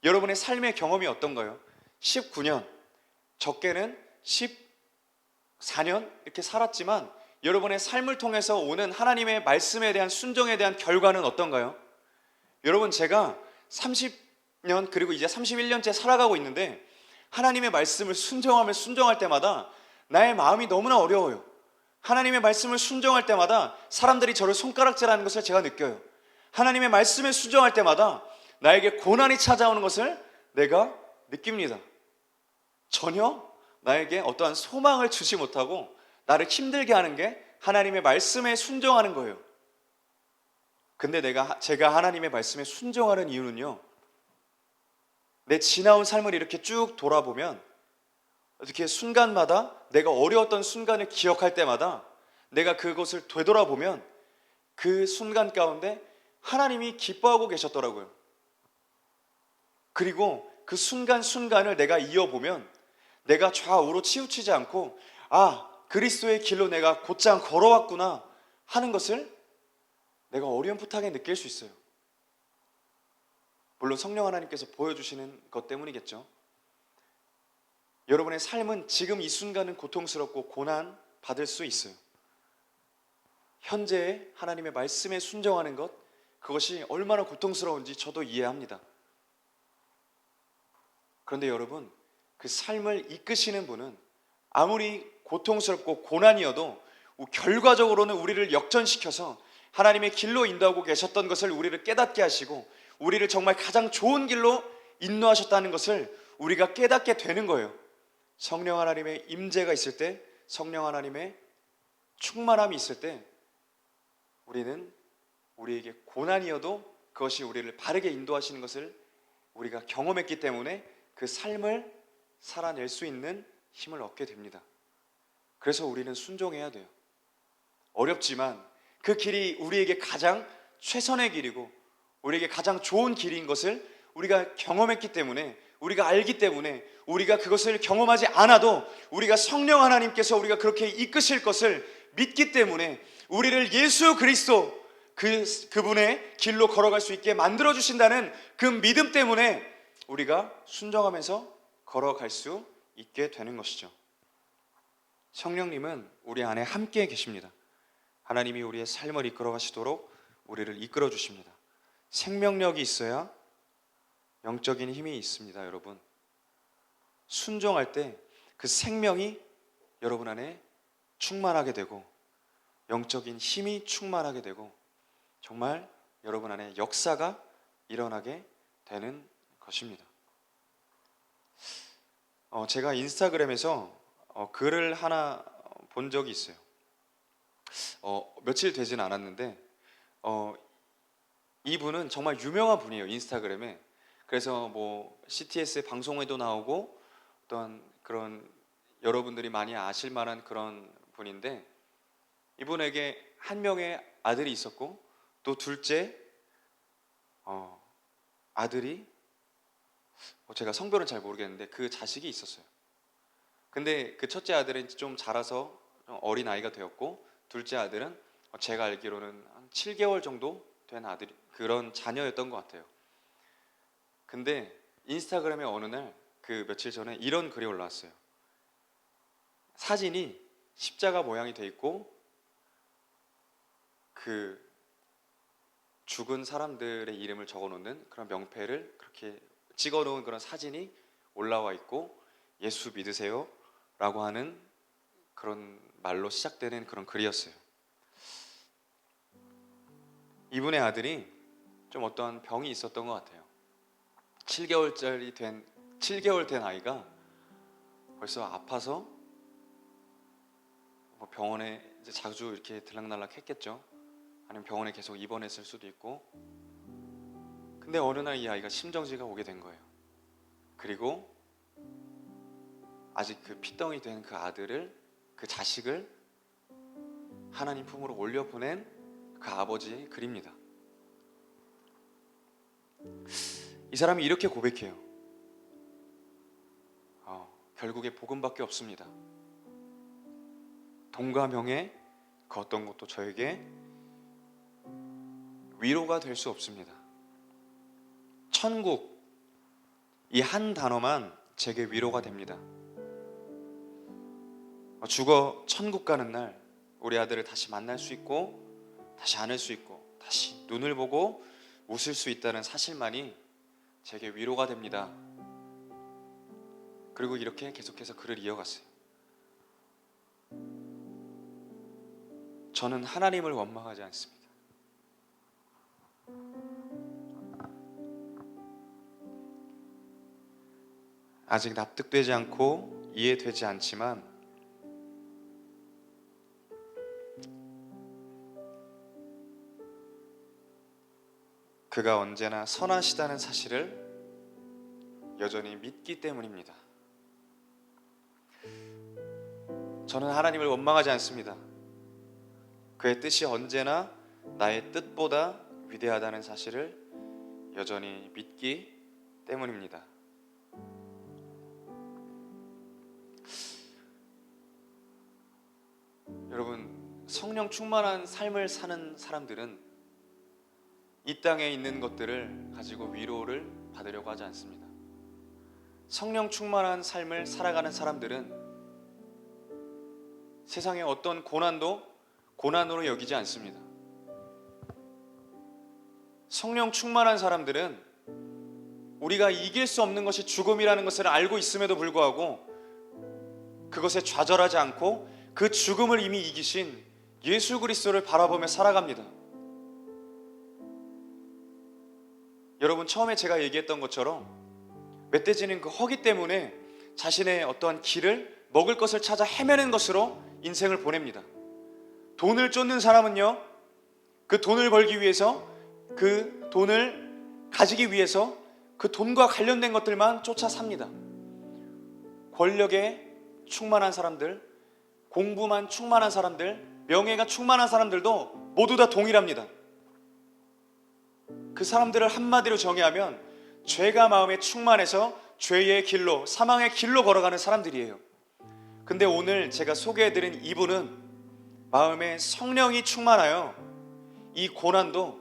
여러분의 삶의 경험이 어떤가요? 19년, 적게는 14년 이렇게 살았지만 여러분의 삶을 통해서 오는 하나님의 말씀에 대한 순종에 대한 결과는 어떤가요? 여러분, 제가 30년 그리고 이제 31년째 살아가고 있는데 하나님의 말씀을 순종할 때마다 나의 마음이 너무나 어려워요. 하나님의 말씀을 순종할 때마다 사람들이 저를 손가락질하는 것을 제가 느껴요. 하나님의 말씀에 순종할 때마다 나에게 고난이 찾아오는 것을 내가 느낍니다. 전혀 나에게 어떠한 소망을 주지 못하고 나를 힘들게 하는 게 하나님의 말씀에 순종하는 거예요. 근데 제가 하나님의 말씀에 순종하는 이유는요, 내 지나온 삶을 이렇게 쭉 돌아보면 이렇게 순간마다 내가 어려웠던 순간을 기억할 때마다 내가 그것을 되돌아보면 그 순간 가운데 하나님이 기뻐하고 계셨더라고요. 그리고 그 순간순간을 내가 이어보면 내가 좌우로 치우치지 않고 그리스도의 길로 내가 곧장 걸어왔구나 하는 것을 내가 어렴풋하게 느낄 수 있어요. 물론 성령 하나님께서 보여주시는 것 때문이겠죠. 여러분의 삶은 지금 이 순간은 고통스럽고 고난 받을 수 있어요. 현재의 하나님의 말씀에 순종하는 것, 그것이 얼마나 고통스러운지 저도 이해합니다. 그런데 여러분, 그 삶을 이끄시는 분은 아무리 고통스럽고 고난이어도 결과적으로는 우리를 역전시켜서 하나님의 길로 인도하고 계셨던 것을 우리를 깨닫게 하시고 우리를 정말 가장 좋은 길로 인도하셨다는 것을 우리가 깨닫게 되는 거예요. 성령 하나님의 임재가 있을 때, 성령 하나님의 충만함이 있을 때 우리는 우리에게 고난이어도 그것이 우리를 바르게 인도하시는 것을 우리가 경험했기 때문에 그 삶을 살아낼 수 있는 힘을 얻게 됩니다. 그래서 우리는 순종해야 돼요. 어렵지만 그 길이 우리에게 가장 최선의 길이고 우리에게 가장 좋은 길인 것을 우리가 경험했기 때문에, 우리가 알기 때문에, 우리가 그것을 경험하지 않아도 우리가 성령 하나님께서 우리가 그렇게 이끄실 것을 믿기 때문에 우리를 예수 그리스도 그분의 길로 걸어갈 수 있게 만들어주신다는 그 믿음 때문에 우리가 순종하면서 걸어갈 수 있게 되는 것이죠. 성령님은 우리 안에 함께 계십니다. 하나님이 우리의 삶을 이끌어 가시도록 우리를 이끌어 주십니다. 생명력이 있어야 영적인 힘이 있습니다. 여러분, 순종할 때 그 생명이 여러분 안에 충만하게 되고 영적인 힘이 충만하게 되고 정말 여러분 안에 역사가 일어나게 되는 것입니다. 제가 인스타그램에서 글을 하나 본 적이 있어요. 며칠 되진 않았는데 이분은 정말 유명한 분이에요. 인스타그램에. 그래서 뭐 CTS 방송에도 나오고 어떤 그런 여러분들이 많이 아실 만한 그런 분인데, 이분에게 한 명의 아들이 있었고 또 둘째 아들이 제가 성별은 잘 모르겠는데 그 자식이 있었어요. 근데 그 첫째 아들은 좀 자라서 좀 어린 아이가 되었고 둘째 아들은 제가 알기로는 한 7개월 정도 된 그런 자녀였던 것 같아요. 근데 인스타그램에 어느 날 그 며칠 전에 이런 글이 올라왔어요. 사진이 십자가 모양이 돼 있고 그 죽은 사람들의 이름을 적어 놓는 그런 명패를 그렇게 찍어 놓은 그런 사진이 올라와 있고 예수 믿으세요? 라고 하는 그런 말로 시작되는 그런 글이었어요. 이분의 아들이 좀 어떠한 병이 있었던 것 같아요. 7개월 된 아이가 벌써 아파서 뭐 병원에 이제 자주 이렇게 들락날락 했겠죠. 아니면 병원에 계속 입원했을 수도 있고. 근데 어느 날 이 아이가 심정지가 오게 된 거예요. 그리고 아직 그 피덩이 된 그 아들을, 그 자식을 하나님 품으로 올려보낸 그 아버지의 글입니다. 이 사람이 이렇게 고백해요. 결국에 복음밖에 없습니다. 돈과 명예 그 어떤 것도 저에게 위로가 될 수 없습니다. 천국, 이 한 단어만 제게 위로가 됩니다. 죽어 천국 가는 날 우리 아들을 다시 만날 수 있고 다시 안을 수 있고 다시 눈을 보고 웃을 수 있다는 사실만이 제게 위로가 됩니다. 그리고 이렇게 계속해서 글을 이어갔어요. 저는 하나님을 원망하지 않습니다. 아직 납득되지 않고 이해되지 않지만 그가 언제나 선하시다는 사실을 여전히 믿기 때문입니다. 저는 하나님을 원망하지 않습니다. 그의 뜻이 언제나 나의 뜻보다 위대하다는 사실을 여전히 믿기 때문입니다. 여러분, 성령 충만한 삶을 사는 사람들은 이 땅에 있는 것들을 가지고 위로를 받으려고 하지 않습니다. 성령 충만한 삶을 살아가는 사람들은 세상의 어떤 고난도 고난으로 여기지 않습니다. 성령 충만한 사람들은 우리가 이길 수 없는 것이 죽음이라는 것을 알고 있음에도 불구하고 그것에 좌절하지 않고 그 죽음을 이미 이기신 예수 그리스도를 바라보며 살아갑니다. 여러분, 처음에 제가 얘기했던 것처럼 멧돼지는 그 허기 때문에 자신의 어떠한 길을 먹을 것을 찾아 헤매는 것으로 인생을 보냅니다. 돈을 쫓는 사람은요, 그 돈을 벌기 위해서, 그 돈을 가지기 위해서 그 돈과 관련된 것들만 쫓아 삽니다. 권력에 충만한 사람들, 공부만 충만한 사람들, 명예가 충만한 사람들도 모두 다 동일합니다. 그 사람들을 한마디로 정의하면 죄가 마음에 충만해서 죄의 길로, 사망의 길로 걸어가는 사람들이에요. 근데 오늘 제가 소개해드린 이분은 마음에 성령이 충만하여 이 고난도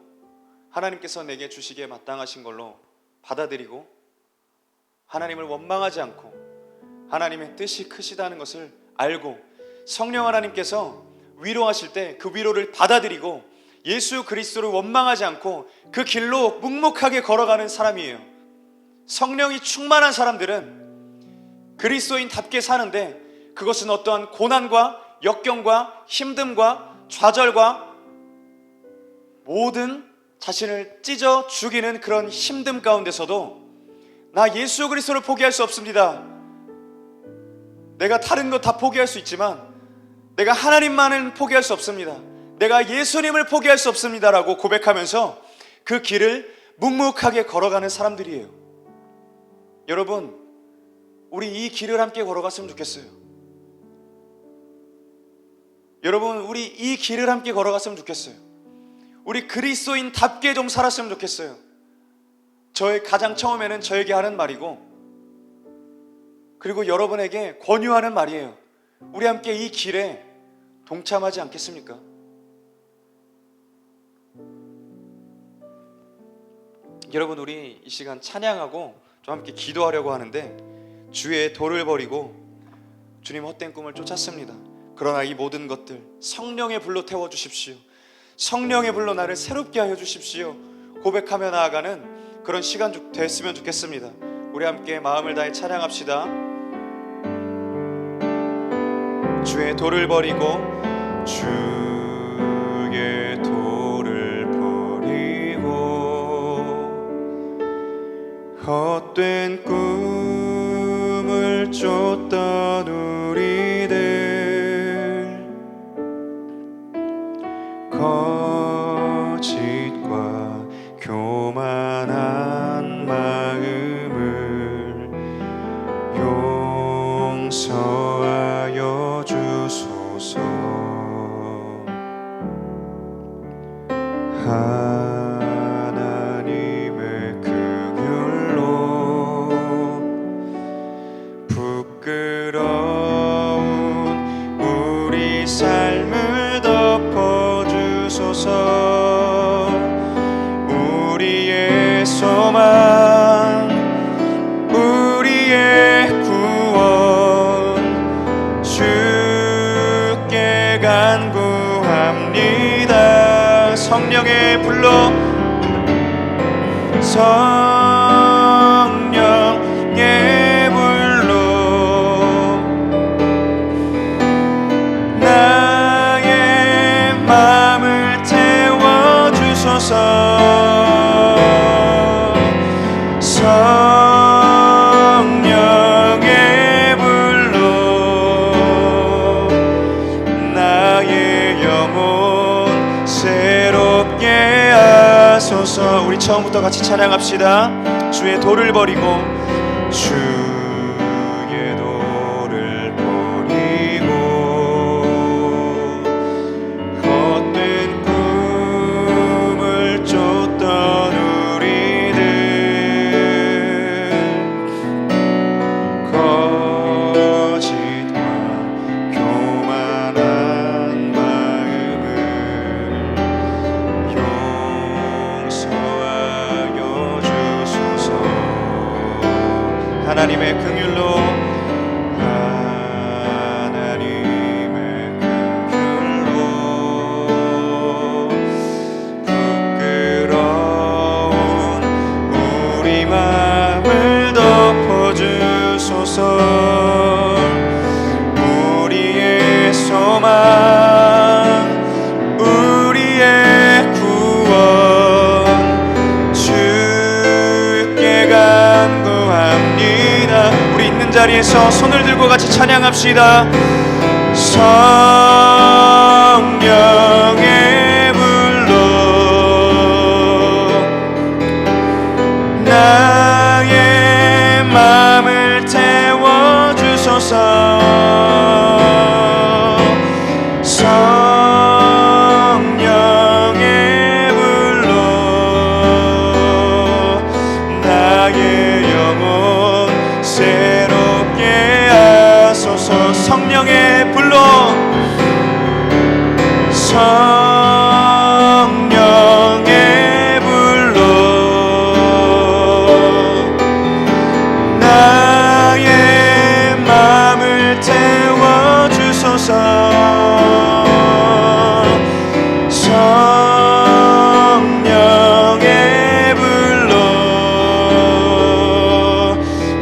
하나님께서 내게 주시기에 마땅하신 걸로 받아들이고 하나님을 원망하지 않고 하나님의 뜻이 크시다는 것을 알고 성령 하나님께서 위로하실 때 그 위로를 받아들이고 예수 그리스도를 원망하지 않고 그 길로 묵묵하게 걸어가는 사람이에요. 성령이 충만한 사람들은 그리스도인답게 사는데 그것은 어떠한 고난과 역경과 힘듦과 좌절과 모든 자신을 찢어 죽이는 그런 힘듦 가운데서도 나 예수 그리스도를 포기할 수 없습니다. 내가 다른 거 다 포기할 수 있지만 내가 하나님만은 포기할 수 없습니다. 내가 예수님을 포기할 수 없습니다라고 고백하면서 그 길을 묵묵하게 걸어가는 사람들이에요. 여러분, 우리 이 길을 함께 걸어갔으면 좋겠어요. 여러분, 우리 이 길을 함께 걸어갔으면 좋겠어요. 우리 그리스도인답게 좀 살았으면 좋겠어요. 저의 가장 처음에는 저에게 하는 말이고 그리고 여러분에게 권유하는 말이에요. 우리 함께 이 길에 동참하지 않겠습니까? 여러분, 우리 이 시간 찬양하고 좀 함께 기도하려고 하는데 주의 도를 버리고 주님 헛된 꿈을 쫓았습니다. 그러나 이 모든 것들 성령의 불로 태워주십시오. 성령의 불로 나를 새롭게 하여 주십시오. 고백하며 나아가는 그런 시간 됐으면 좋겠습니다. 우리 함께 마음을 다해 찬양합시다. 주의 도를 버리고 주의 도를 버리고 헛된 꿈을 쫓던 우리들 거짓과 교만한 마음을 용서하여 주소서. 하나님의 그 율로 부끄러운 우리 삶을 덮어주소서. 우리의 소망, 우리의 구원 주께 간구합니다. 성령의 불로 성령의 불로 나의 마음을 태워주소서. 성령의 불로 나의 영혼 새롭게 하소서. 우리 처음부터 같이 찬양합시다. 주의 도를 버리고 주의 도를 버리고 헛된 꿈을 쫓던 우리들 거짓과 교만한 마음을 용서하여 주소서. 하나님의 긍휼로 하나님의 긍휼로 부끄러운 우리 마음을 덮어주소서. 우리의 소망 우리의 구원 주께 간구합니다. 우리 있는 자리에서 손을 들고 같이 찬양합시다. 성령의 불로 나의 마음을 태워주소서. 성령의 불로 나의 영혼 새롭게 하소서. 성령의 불로 성령의 불로 나의 마음을 태워주소서. 성령의 불로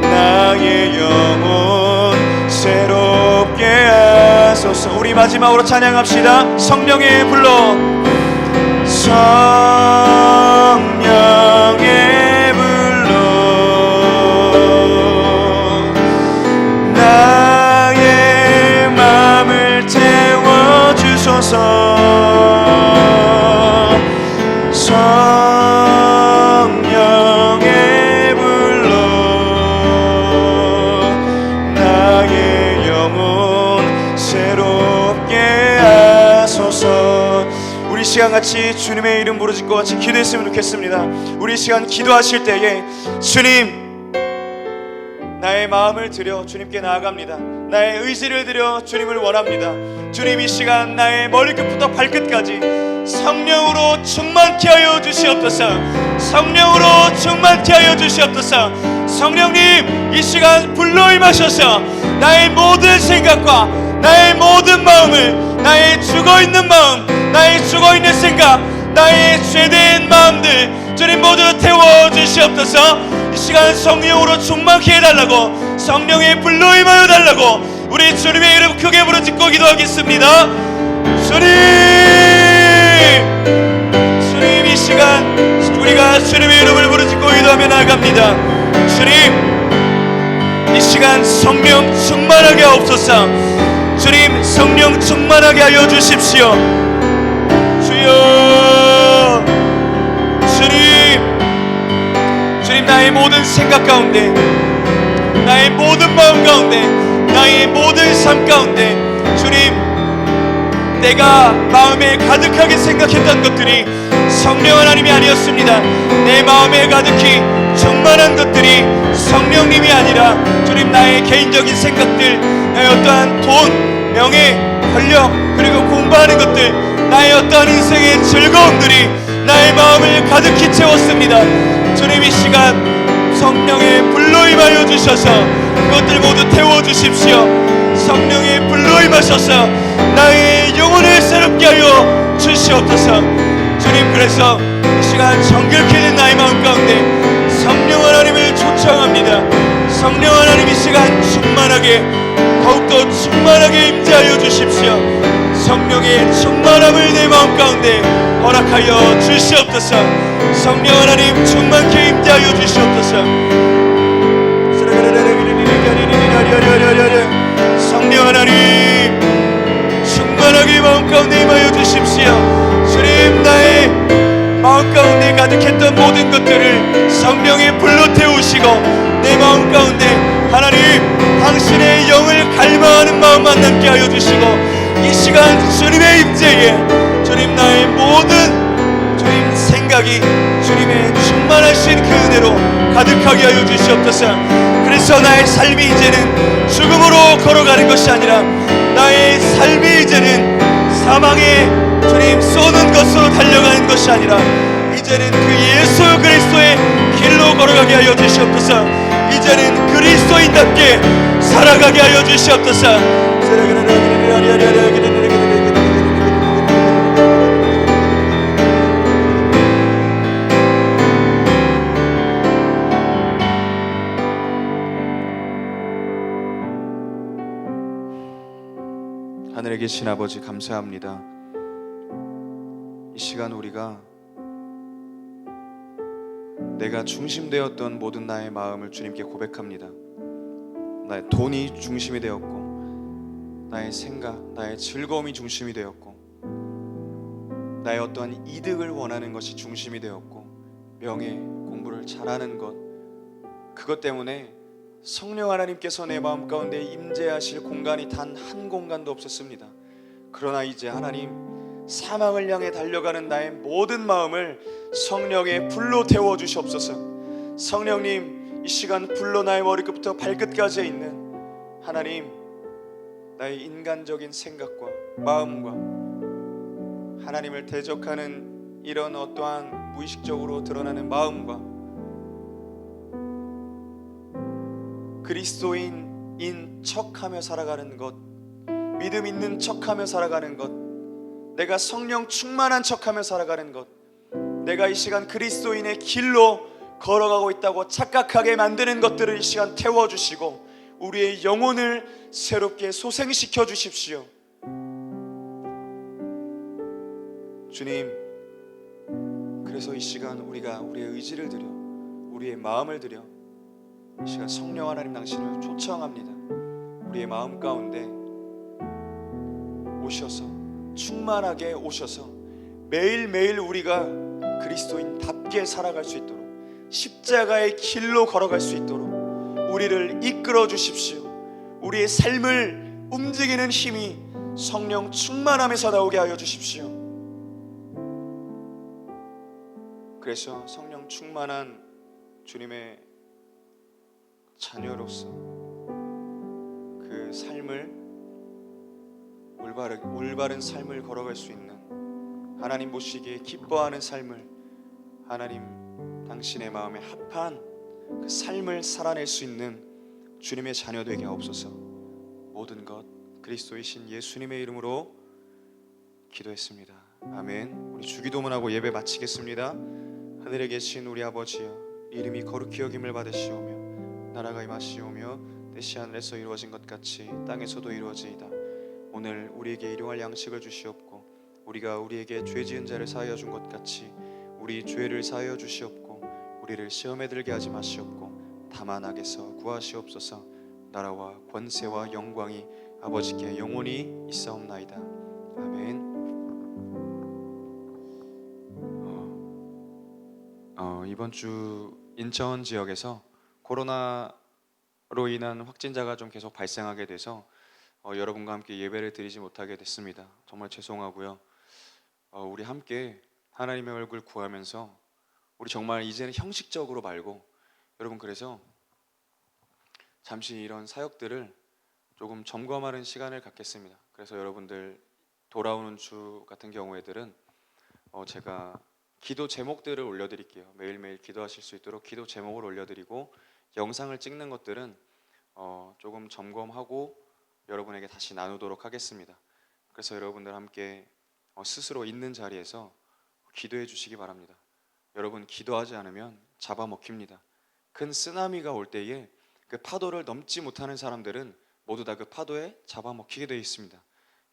나의 영혼 새롭게 하소서. 우리 마지막으로 찬양합시다. 성령의 불로 성령의 불로 나의 마음을 태워주소서. 성령의 불로 나의 영혼 새롭게 하소서. 우리 시간 같이 주님의 이름 부르짖고 같이 기도했으면 좋겠습니다. 우리 시간 기도하실 때에 주님, 나의 마음을 드려 주님께 나아갑니다. 나의 의지를 드려 주님을 원합니다. 주님, 이 시간 나의 머리끝부터 발끝까지 성령으로 충만케 하여 주시옵소서. 성령으로 충만케 하여 주시옵소서. 성령님, 이 시간 불러 임하셔서 나의 모든 생각과 나의 모든 마음을, 나의 죽어있는 마음, 나의 죽어있는 생각, 나의 죄된 마음들 주님 모두 태워주시옵소서. 이 시간 성령으로 충만케 해달라고, 성령의 불로 임하여 달라고 우리 주님의 이름 크게 부르짖고 기도하겠습니다. 주님, 주님, 이 시간 우리가 주님의 이름을 부르짖고 기도하며 나아갑니다. 주님, 이 시간 성령 충만하게 하옵소서. 주님, 성령 충만하게 하여 주십시오. 주여, 주님, 나의 모든 생각 가운데, 나의 모든 마음 가운데, 나의 모든 삶 가운데 주님, 내가 마음에 가득하게 생각했던 것들이 성령 하나님이 아니었습니다. 내 마음에 가득히 충만한 것들이 성령님이 아니라 주님, 나의 개인적인 생각들, 나의 어떠한 돈, 명예, 권력, 그리고 공부하는 것들, 나의 어떠한 인생의 즐거움들이 나의 마음을 가득히 채웠습니다. 주님, 이 시간 성령의 불로 임하여 주셔서 그것들 모두 태워주십시오. 성령의 불로 임하셔서 나의 영혼을 새롭게 하여 주시옵소서. 주님, 그래서 이 시간 정결케 된 나의 마음 가운데 성령 하나님을 초청합니다. 성령 하나님, 이 시간 충만하게, 더욱더 충만하게 임재하여 주십시오. 성령의 충만함을 내 마음 가운데 허락하여 주시옵소서. 성령 하나님, 충만케 임재하여 주시옵소서. 성령 하나님, 충만하게 마음 가운데 임하여 주십시오. 주님, 나의 마음 가운데 가득 가득했던 모든 것들을 성령의 불로 태우시고 내 마음 가운데 하나님 당신의 영을 갈망하는 마음만 남게 하여 주시고 이 시간 주님의 임재에 주님 나의 모든 주님 생각이 주님의 충만하신 그 은혜로 가득하게 하여 주시옵소서. 그래서 나의 삶이 이제는 죽음으로 걸어가는 것이 아니라 나의 삶이 이제는 사망의 주님 쏘는 것으로 달려가는 것이 아니라 이제는 그 예수 그리스도의 길로 걸어가게 하여 주시옵소서. 이제는 그리스도인답게 살아가게 하여 주시옵소서. 하늘에 계신 아버지 감사합니다. 이 시간 우리가 내가 중심되었던 모든 나의 마음을 주님께 고백합니다. 나의 돈이 중심이 되었고 나의 생각, 나의 즐거움이 중심이 되었고 나의 어떠한 이득을 원하는 것이 중심이 되었고 명예, 공부를 잘하는 것, 그것 때문에 성령 하나님께서 내 마음 가운데 임재하실 공간이 단 한 공간도 없었습니다. 그러나 이제 하나님 사망을 향해 달려가는 나의 모든 마음을 성령의 불로 태워 주시옵소서. 성령님 이 시간 불로 나의 머리끝부터 발끝까지 있는 하나님 나의 인간적인 생각과 마음과 하나님을 대적하는 이런 어떠한 무의식적으로 드러나는 마음과 그리스도인인 척하며 살아가는 것, 믿음 있는 척하며 살아가는 것, 내가 성령 충만한 척하며 살아가는 것, 내가 이 시간 그리스도인의 길로 걸어가고 있다고 착각하게 만드는 것들을 이 시간 태워주시고 우리의 영혼을 새롭게 소생시켜 주십시오. 주님, 그래서 이 시간 우리가 우리의 의지를 드려 우리의 마음을 드려 이 시간 성령 하나님 당신을 초청합니다. 우리의 마음 가운데 오셔서 충만하게 오셔서 매일매일 우리가 그리스도인답게 살아갈 수 있도록 십자가의 길로 걸어갈 수 있도록 우리를 이끌어 주십시오. 우리의 삶을 움직이는 힘이 성령 충만함에서 나오게 하여 주십시오. 그래서 성령 충만한 주님의 자녀로서 그 삶을 올바른 삶을 걸어갈 수 있는 하나님 보시기에 기뻐하는 삶을 하나님 당신의 마음에 합한 그 삶을 살아낼 수 있는 주님의 자녀 되게 하옵소서. 모든 것 그리스도이신 예수님의 이름으로 기도했습니다. 아멘. 우리 주기도문하고 예배 마치겠습니다. 하늘에 계신 우리 아버지여, 이름이 거룩히 여김을 받으시오며 나라가 임하시오며 뜻이 하늘에서 이루어진 것 같이 땅에서도 이루어지이다. 오늘 우리에게 일용할 양식을 주시옵고 우리가 우리에게 죄 지은 자를 사하여 준 것 같이 우리 죄를 사하여 주시옵고 우리를 시험에 들게 하지 마시옵고 다만 악에서 구하시옵소서. 나라와 권세와 영광이 아버지께 영원히 있사옵나이다. 아멘. 이번 주 인천 지역에서 코로나로 인한 확진자가 좀 계속 발생하게 돼서 여러분과 함께 예배를 드리지 못하게 됐습니다. 정말 죄송하고요. 우리 함께 하나님의 얼굴 구하면서 우리 정말 이제는 형식적으로 말고 여러분, 그래서 잠시 이런 사역들을 조금 점검하는 시간을 갖겠습니다. 그래서 여러분들 돌아오는 주 같은 경우에들은 제가 기도 제목들을 올려드릴게요. 매일매일 기도하실 수 있도록 기도 제목을 올려드리고 영상을 찍는 것들은 조금 점검하고 여러분에게 다시 나누도록 하겠습니다. 그래서 여러분들 함께 스스로 있는 자리에서 기도해 주시기 바랍니다. 여러분, 기도하지 않으면 잡아먹힙니다. 큰 쓰나미가 올 때에 그 파도를 넘지 못하는 사람들은 모두 다 그 파도에 잡아먹히게 되어 있습니다.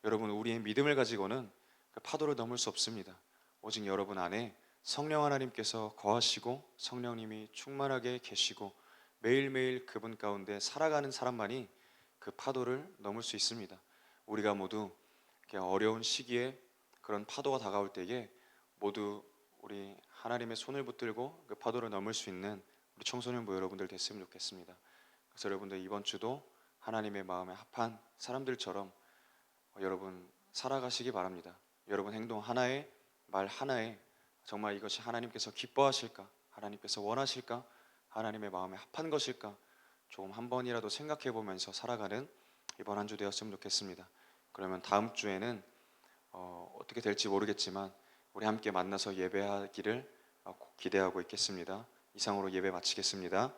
여러분, 우리의 믿음을 가지고는 그 파도를 넘을 수 없습니다. 오직 여러분 안에 성령 하나님께서 거하시고 성령님이 충만하게 계시고 매일매일 그분 가운데 살아가는 사람만이 그 파도를 넘을 수 있습니다. 우리가 모두 어려운 시기에 그런 파도가 다가올 때에 모두 우리 하나님의 손을 붙들고 그 파도를 넘을 수 있는 우리 청소년부 여러분들 됐으면 좋겠습니다. 그래서 여러분들 이번 주도 하나님의 마음에 합한 사람들처럼 여러분 살아가시기 바랍니다. 여러분 행동 하나에, 말 하나에 정말 이것이 하나님께서 기뻐하실까, 하나님께서 원하실까, 하나님의 마음에 합한 것일까 조금 한 번이라도 생각해 보면서 살아가는 이번 한 주 되었으면 좋겠습니다. 그러면 다음 주에는 어떻게 될지 모르겠지만 우리 함께 만나서 예배하기를 기대하고 있겠습니다. 이상으로 예배 마치겠습니다.